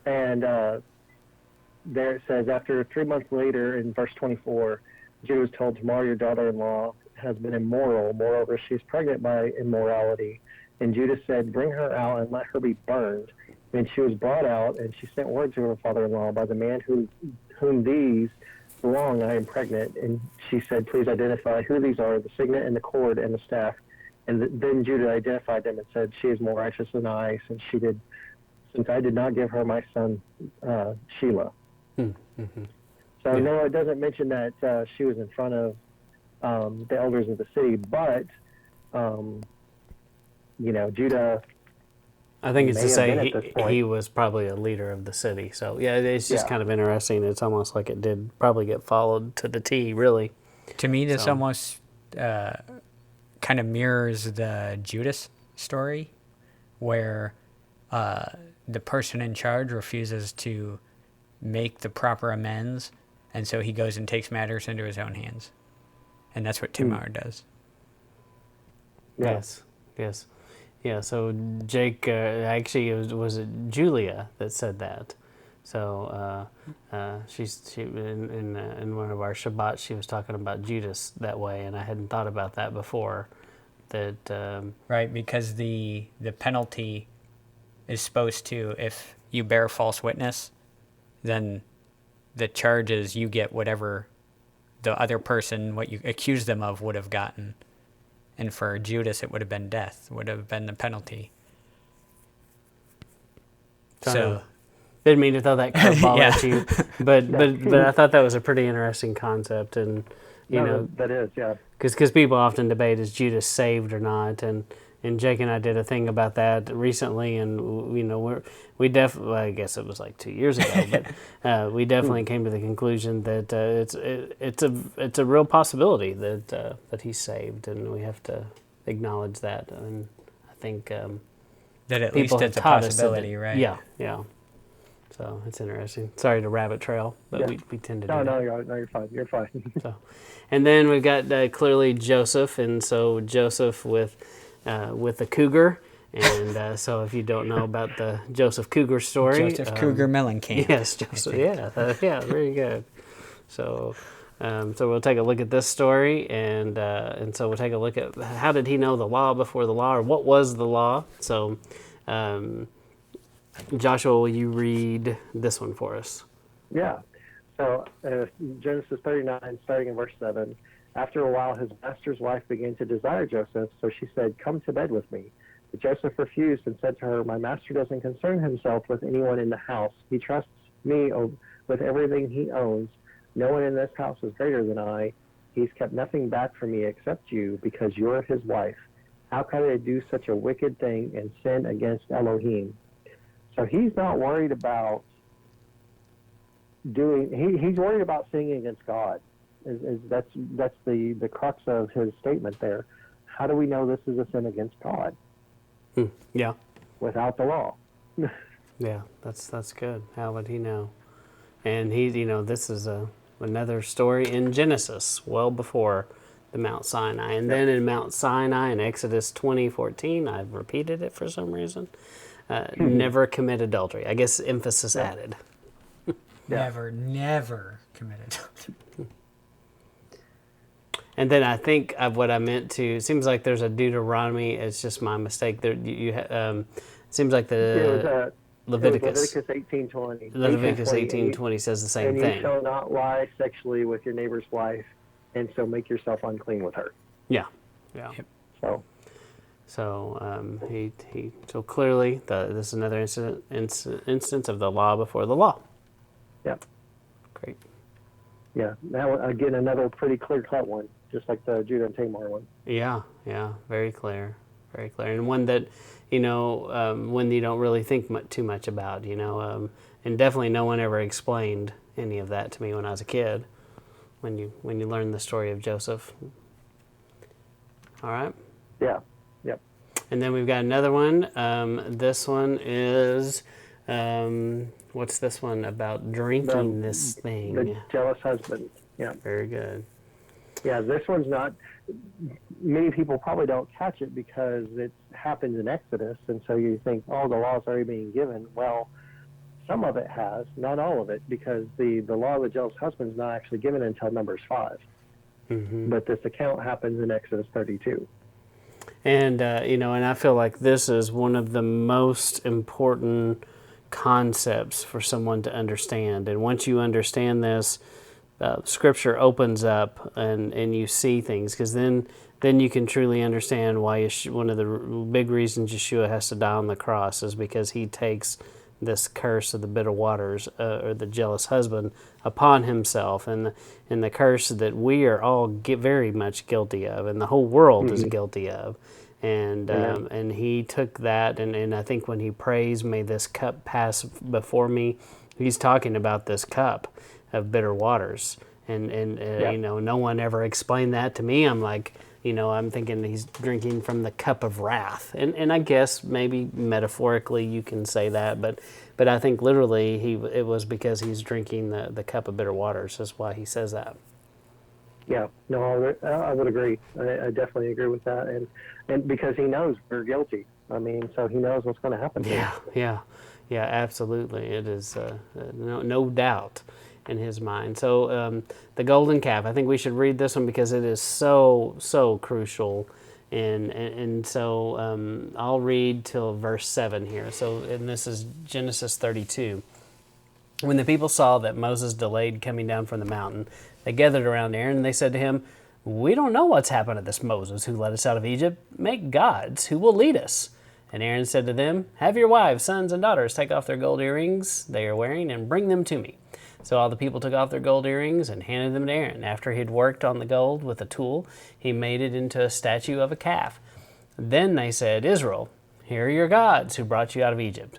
And there it says, after 3 months later, in verse 24, Judah was told, Tamar, your daughter-in-law, has been immoral. Moreover, she is pregnant by immorality. And Judah said, bring her out and let her be burned. And she was brought out, and she sent word to her father-in-law, by the man whom these belong, I am pregnant. And she said, please identify who these are, the signet and the cord and the staff. And then Judah identified them and said, she is more righteous than I, since I did not give her my son Shelah. Mm-hmm. So no, it doesn't mention that she was in front of the elders of the city, but Judah. I think it's to say he he was probably a leader of the city. So yeah, it's just kind of interesting. It's almost like it did probably get followed to the T, really. To me, this almost kind of mirrors the Judas story, where the person in charge refuses to make the proper amends, and so he goes and takes matters into his own hands. And that's what Tamar does. Yes. Yeah, so Jake, actually, it was Julia that said that. So she in one of our Shabbats, she was talking about Judas that way, and I hadn't thought about that before. That right, because the penalty is supposed to, if you bear false witness, then the charge is you get whatever the other person, what you accuse them of, would have gotten. And for Judas, it would have been death, would have been the penalty. So, didn't mean to throw that curveball at you, but I thought that was a pretty interesting concept, and you know that is, yeah, because people often debate, is Judas saved or not, and Jake and I did a thing about that recently, and we definitely, well, I guess it was like 2 years ago, but we definitely came to the conclusion that it's a real possibility that he's saved, and we have to acknowledge that. And I think that at least it's a possibility, right? Yeah. So it's interesting. Sorry to rabbit trail, but we tend to do that. No, you're fine. You're fine. So, and then we've got clearly Joseph, and so Joseph with a cougar. And so if you don't know about the Joseph Cougar story. Joseph Cougar Mellencamp. Yes, Joseph. Yeah, very good. So we'll take a look at this story, and so we'll take a look at how did he know the law before the law, or what was the law. So Joshua, will you read this one for us? Yeah. So Genesis 39, starting in verse 7. After a while, his master's wife began to desire Joseph, so she said, come to bed with me. But Joseph refused and said to her, my master doesn't concern himself with anyone in the house. He trusts me with everything he owns. No one in this house is greater than I. He's kept nothing back from me except you, because you're his wife. How could I do such a wicked thing and sin against Elohim? So he's not worried about he's worried about sinning against God. That's the crux of his statement there. How do we know this is a sin against God? Yeah. Without the law. Yeah, that's good. How would he know? And this is another story in Genesis, well before the Mount Sinai. And then in Mount Sinai in Exodus 20:14, I've repeated it for some reason, never commit adultery. I guess emphasis added. Never commit adultery. And then I think of what I meant to. It seems like there's a Deuteronomy. It's just my mistake. There, seems like the Leviticus 18:20. Leviticus 18:20 says the same thing. And you shall not lie sexually with your neighbor's wife, and so make yourself unclean with her. Yeah. So So so clearly this is another instance of the law before the law. Yeah. Great. Yeah. Now, again, another pretty clear-cut one, just like the Judah and Tamar one. Yeah, very clear, and one that, one you don't really think too much about, and definitely no one ever explained any of that to me when I was a kid. When you learn the story of Joseph. All right. Yeah. Yep. And then we've got another one. This one is, what's this one about drinking this thing? The jealous husband. Yeah. Very good. Yeah, this one's not, many people probably don't catch it because it happens in Exodus, and so you think, oh, the law's already being given. Well, some of it has, not all of it, because the law of the jealous husband is not actually given until Numbers 5. Mm-hmm. But this account happens in Exodus 32. And, and I feel like this is one of the most important concepts for someone to understand. And once you understand this, Scripture opens up and you see things, because then you can truly understand why one of the big reasons Yeshua has to die on the cross is because he takes this curse of the bitter waters, or the jealous husband, upon himself, and the curse that we are all very much guilty of, and the whole world is guilty of. And and he took that, and I think when he prays, may this cup pass before me, he's talking about this cup of bitter waters. And no one ever explained that to me. I'm like, I'm thinking he's drinking from the cup of wrath. And I guess maybe metaphorically you can say that, but I think literally it was because he's drinking the cup of bitter waters. That's why he says that. Yeah, no, I would agree. I definitely agree with that. And because he knows we're guilty. I mean, so he knows what's going to happen to us. Yeah, absolutely. It is no doubt in his mind. So the golden calf, I think we should read this one because it is so crucial. And so I'll read till verse 7 here. So, and this is Genesis 32. When the people saw that Moses delayed coming down from the mountain, they gathered around Aaron and they said to him, "We don't know what's happened to this Moses who led us out of Egypt. Make gods who will lead us." And Aaron said to them, "Have your wives, sons, and daughters take off their gold earrings they are wearing and bring them to me." So all the people took off their gold earrings and handed them to Aaron. After he had worked on the gold with a tool, he made it into a statue of a calf. Then they said, "Israel, here are your gods who brought you out of Egypt."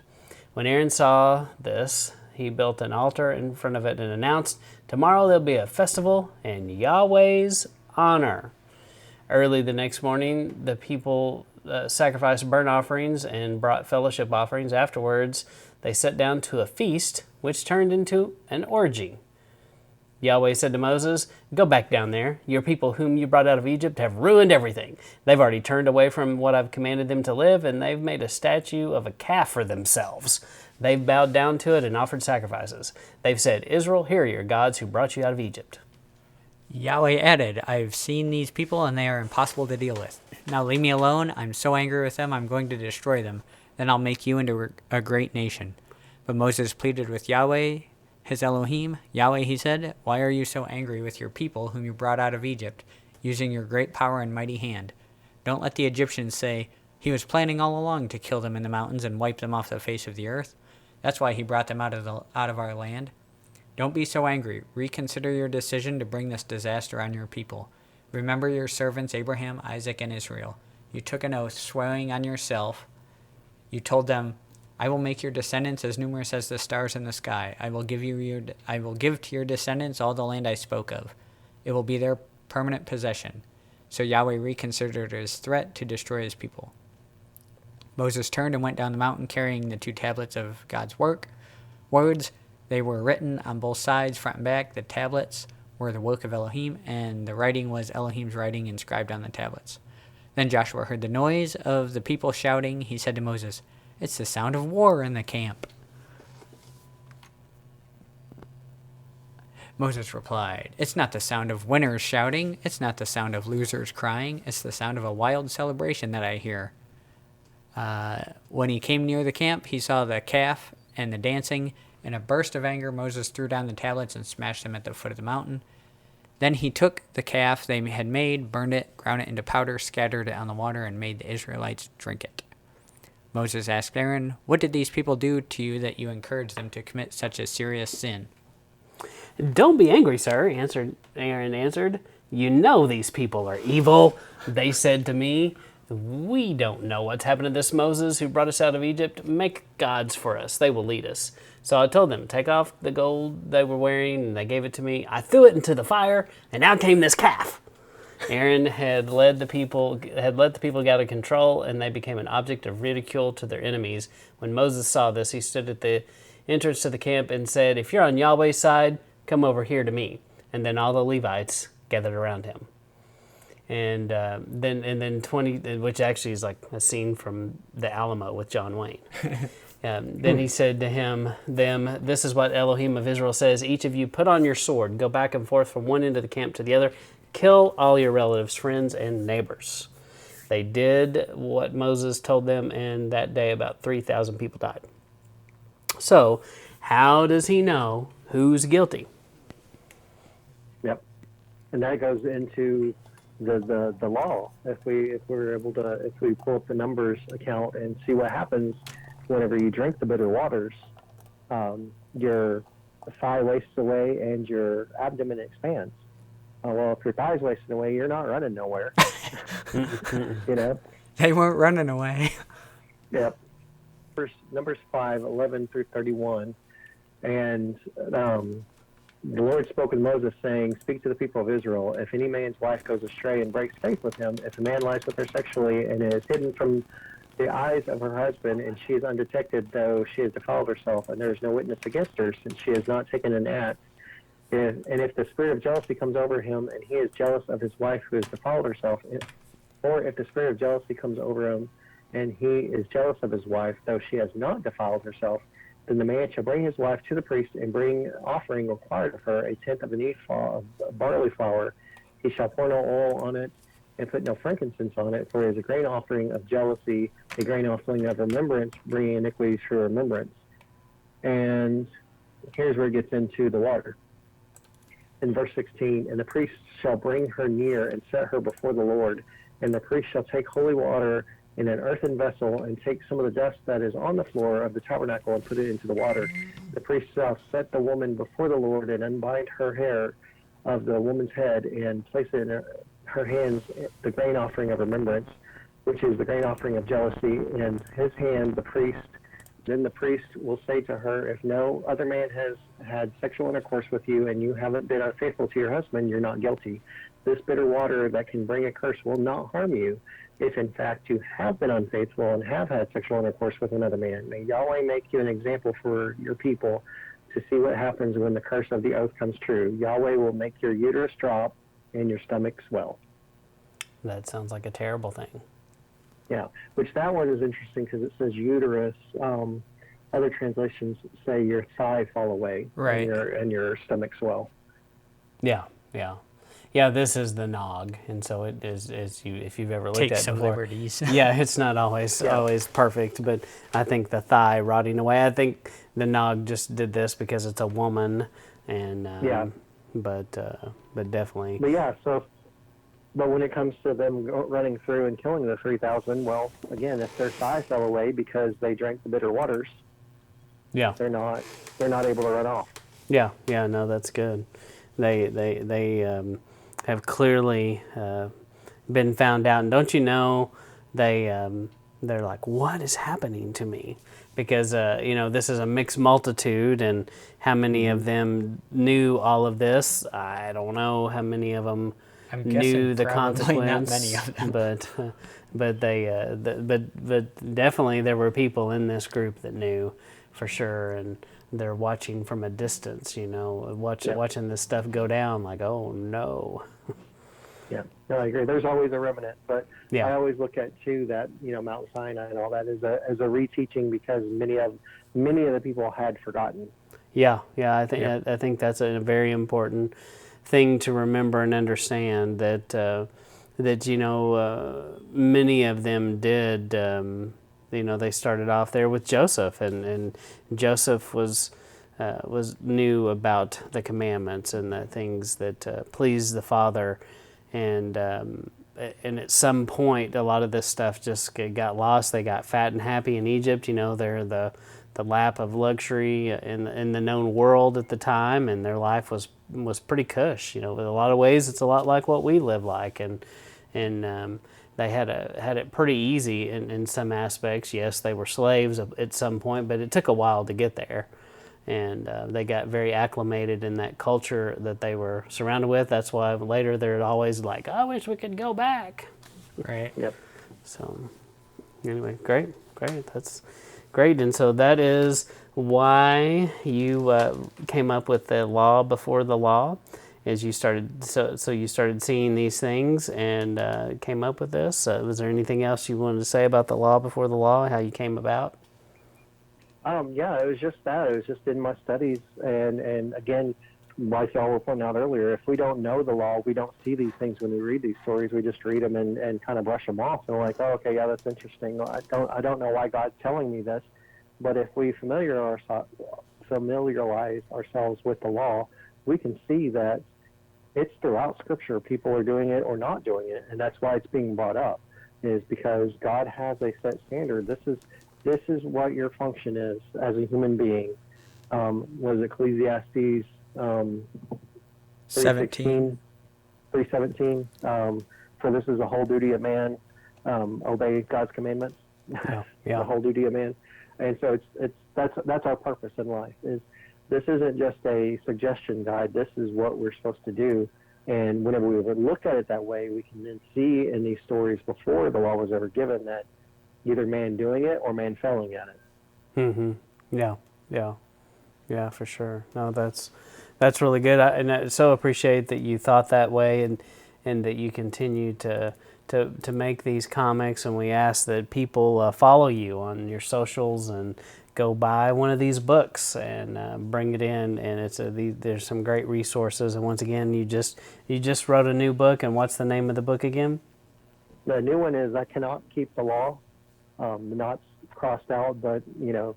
When Aaron saw this, he built an altar in front of it and announced, "Tomorrow there'll be a festival in Yahweh's honor." Early the next morning, the people sacrificed burnt offerings and brought fellowship offerings. Afterwards, they sat down to a feast, which turned into an orgy. Yahweh said to Moses, "Go back down there. Your people whom you brought out of Egypt have ruined everything. They've already turned away from what I've commanded them to live, and they've made a statue of a calf for themselves. They've bowed down to it and offered sacrifices. They've said, 'Israel, here are your gods who brought you out of Egypt.'" Yahweh added, "I've seen these people, and they are impossible to deal with. Now leave me alone. I'm so angry with them, I'm going to destroy them. Then I'll make you into a great nation." But Moses pleaded with Yahweh, his Elohim. "Yahweh," he said, "why are you so angry with your people whom you brought out of Egypt, using your great power and mighty hand? Don't let the Egyptians say, 'He was planning all along to kill them in the mountains and wipe them off the face of the earth. That's why he brought them out of our land.' Don't be so angry. Reconsider your decision to bring this disaster on your people. Remember your servants Abraham, Isaac, and Israel. You took an oath, swearing on yourself. You told them, 'I will make your descendants as numerous as the stars in the sky. I will give to your descendants all the land I spoke of. It will be their permanent possession.' So Yahweh reconsidered his threat to destroy his people. Moses turned and went down the mountain carrying the 2 tablets of God's words. They were written on both sides, front and back. The tablets were the work of Elohim, and the writing was Elohim's writing inscribed on the tablets. Then Joshua heard the noise of the people shouting. He said to Moses, 'It's the sound of war in the camp.' Moses replied, 'It's not the sound of winners shouting. It's not the sound of losers crying. It's the sound of a wild celebration that I hear.' When he came near the camp, he saw the calf and the dancing. In a burst of anger, Moses threw down the tablets and smashed them at the foot of the mountain. Then he took the calf they had made, burned it, ground it into powder, scattered it on the water, and made the Israelites drink it. Moses asked Aaron, "What did these people do to you that you encouraged them to commit such a serious sin?" "Don't be angry, sir," Aaron answered. "You know these people are evil. They said to me, 'We don't know what's happened to this Moses who brought us out of Egypt. Make gods for us. They will lead us.' So I told them, 'Take off the gold they were wearing,' and they gave it to me. I threw it into the fire, and out came this calf." Aaron had led the people get out of control, and they became an object of ridicule to their enemies. When Moses saw this, he stood at the entrance to the camp and said, "If you're on Yahweh's side, come over here to me." And then all the Levites gathered around him. And then 20, which actually is like a scene from the Alamo with John Wayne. Then he said to them, "This is what Elohim of Israel says. Each of you put on your sword, go back and forth from one end of the camp to the other. Kill all your relatives, friends, and neighbors." They did what Moses told them, and that day about 3,000 people died. So, how does he know who's guilty? Yep. And that goes into the law. If we pull up the numbers account and see what happens whenever you drink the bitter waters, your thigh wastes away and your abdomen expands. Well, if your thigh's wasting away, you're not running nowhere. You know? They weren't running away. Yep. Numbers 5:11 through 31. And the Lord spoke with Moses, saying, "Speak to the people of Israel. If any man's wife goes astray and breaks faith with him, if a man lies with her sexually and is hidden from the eyes of her husband, and she is undetected, though she has defiled herself, and there is no witness against her, since she has not taken an act, if the spirit of jealousy comes over him, and he is jealous of his wife who has defiled herself, or if the spirit of jealousy comes over him, and he is jealous of his wife, though she has not defiled herself, then the man shall bring his wife to the priest and bring offering required of her, a tenth of an ephah of barley flour. He shall pour no oil on it and put no frankincense on it, for it is a grain offering of jealousy, a grain offering of remembrance, bringing iniquities for remembrance." And here's where it gets into the water. In verse 16, "And the priest shall bring her near and set her before the Lord, and the priest shall take holy water in an earthen vessel and take some of the dust that is on the floor of the tabernacle and put it into the water. The priest shall set the woman before the Lord and unbind her hair of the woman's head and place it in her hands, the grain offering of remembrance, which is the grain offering of jealousy, in his hand the priest. Then the priest will say to her, if no other man has had sexual intercourse with you and you haven't been unfaithful to your husband, you're not guilty. This bitter water that can bring a curse will not harm you if in fact you have been unfaithful and have had sexual intercourse with another man. May Yahweh make you an example for your people to see what happens when the curse of the oath comes true. Yahweh will make your uterus drop and your stomach swell." That sounds like a terrible thing. Yeah, which that one is interesting because it says uterus. Other translations say your thigh fall away, right, and your stomach swell. Yeah. This is the nog, and so it is. If you've ever looked take at it some before, liberties. yeah, it's not always perfect, but I think the thigh rotting away. I think the nog just did this because it's a woman, and but definitely. But yeah, but when it comes to them running through and killing the 3,000, well, again, if their thigh fell away because they drank the bitter waters, they're not able to run off. Yeah, no, that's good. They have clearly been found out, and don't you know they're like, what is happening to me? Because this is a mixed multitude, and how many of them knew all of this? I don't know how many of them knew the consequence. Not many of them. but definitely there were people in this group that knew for sure, and they're watching from a distance, watching this stuff go down, like, oh no. Yeah, no, I agree. There's always a remnant, but Yeah. I always look at too that Mount Sinai and all that as a reteaching, because many of the people had forgotten. Yeah. I think that's a very important thing to remember and understand, that many of them did. They started off there with Joseph, and Joseph was knew about the commandments and the things that pleased the Father, and at some point, a lot of this stuff just got lost. They got fat and happy in Egypt. They're the lap of luxury in the known world at the time, and their life was pretty cush. In a lot of ways, it's a lot like what we live like, and they had it pretty easy in some aspects. Yes, they were slaves at some point, but it took a while to get there, and they got very acclimated in that culture that they were surrounded with. That's why later they're always like, "I wish we could go back." Right. Yep. So anyway, great. That's great. And so that is why you came up with the law before the law, is you started. So you started seeing these things and came up with this. Was there anything else you wanted to say about the law before the law? How you came about? Yeah, it was just that. It was just in my studies, and again, like y'all were pointing out earlier, if we don't know the law, we don't see these things when we read these stories. We just read them and kind of brush them off, and we're like, oh, okay, yeah, that's interesting. I don't know why God's telling me this, but if we familiarize ourselves with the law, we can see that it's throughout Scripture. People are doing it or not doing it, and that's why it's being brought up, is because God has a set standard. This is what your function is as a human being. Was Ecclesiastes 17. 3:17. For this is the whole duty of man, obey God's commandments. Yeah. The whole duty of man. And so that's our purpose in life. This isn't just a suggestion guide. This is what we're supposed to do. And whenever we would look at it that way, we can then see in these stories before the law was ever given that either man doing it or man failing at it. Mm-hmm. Yeah, for sure. No, that's really good. And I so appreciate that you thought that way, and that you continue to make these comics. And we ask that people follow you on your socials and go buy one of these books and bring it in. And there's some great resources. And once again, you just wrote a new book. And what's the name of the book again? The new one is I Cannot Keep the Law. Not crossed out, but you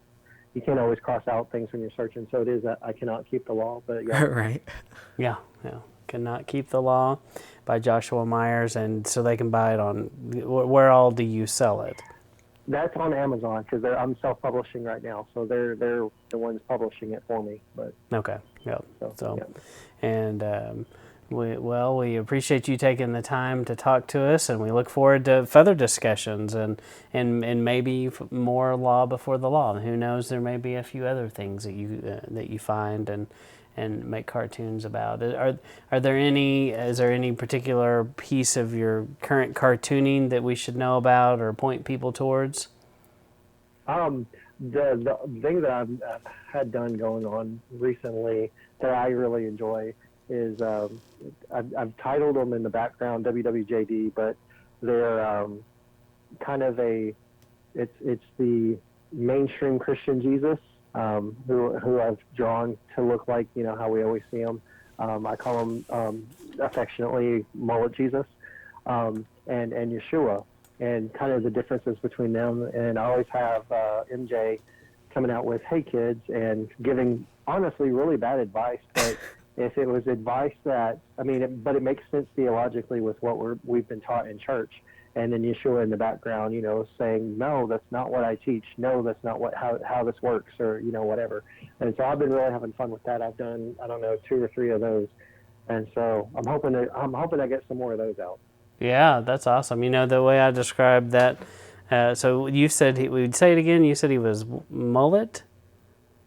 can't always cross out things when you're searching. So it is I Cannot Keep the Law. But yeah. Right. Yeah. Cannot Keep the Law by Joshua Myers. And so they can buy it on, where all do you sell it? That's on Amazon because I'm self-publishing right now, so they're the ones publishing it for me. But okay, yeah. So yeah. And we appreciate you taking the time to talk to us, and we look forward to further discussions and maybe more law before the law. And who knows, there may be a few other things that you find and make cartoons about. Is there any particular piece of your current cartooning that we should know about or point people towards? The thing that I've had done going on recently that I really enjoy is I've titled them in the background WWJD, but they're kind of it's the mainstream Christian Jesus. Who I've drawn to look like, how we always see him. I call him affectionately Mullet Jesus, and Yeshua, and kind of the differences between them. And I always have MJ coming out with, hey kids, and giving honestly really bad advice, but if it was advice that, but it makes sense theologically with what we've been taught in church. And then Yeshua in the background, saying, no, that's not what I teach. No, that's not how this works, or, whatever. And so I've been really having fun with that. I've done, 2 or 3 of those. And so I'm hoping I get some more of those out. Yeah, that's awesome. The way I described that, so you said, we'd say it again, you said he was mullet?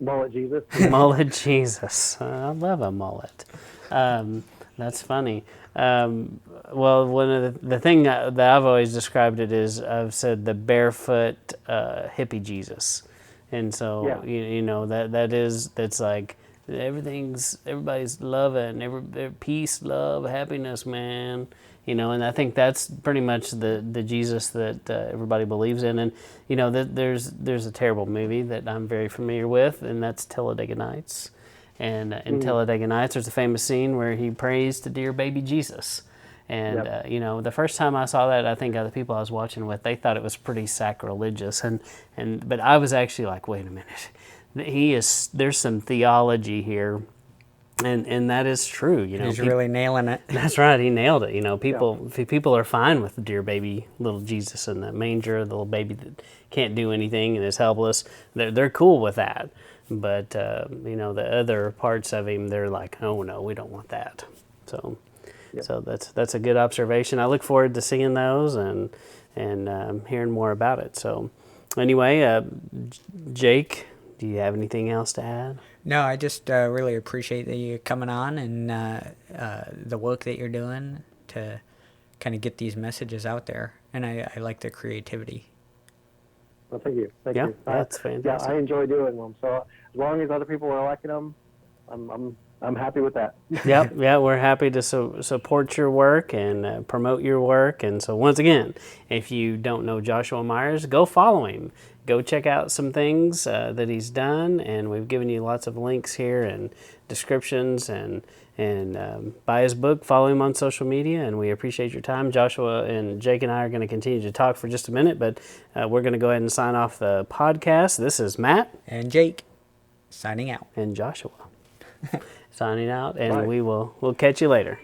Mullet Jesus. Mullet Jesus. I love a mullet. That's funny. Well, one of the thing that I've always described it is, I've said the barefoot hippie Jesus, and so yeah. that's like everybody's loving, peace, love, happiness, man. And I think that's pretty much the Jesus that everybody believes in. And there's a terrible movie that I'm very familiar with, and that's Talladega Nights. And in Talladega Nights, there's a famous scene where he prays to dear baby Jesus. And, the first time I saw that, I think the people I was watching with, they thought it was pretty sacrilegious. But I was actually like, wait a minute, There's some theology here, and that is true. He's really nailing it. That's right. He nailed it. People are fine with dear baby little Jesus in the manger, the little baby that can't do anything and is helpless. They're cool with that. But the other parts of him, they're like, oh no, we don't want that. So, so that's a good observation. I look forward to seeing those and hearing more about it. So, anyway, Jake, do you have anything else to add? No, I just really appreciate that you coming on and the work that you're doing to kind of get these messages out there. And I like the creativity. Well, thank you. Thank you. That's fantastic. Yeah, I enjoy doing them. So as long as other people are liking them, I'm happy with that. Yep, we're happy to support your work and promote your work. And so once again, if you don't know Joshua Myers, go follow him. Go check out some things that he's done, and we've given you lots of links here and descriptions, and buy his book, follow him on social media, and we appreciate your time. Joshua and Jake and I are going to continue to talk for just a minute, but we're going to go ahead and sign off the podcast. This is Matt. And Jake, signing out. And Joshua signing out, and we'll catch you later.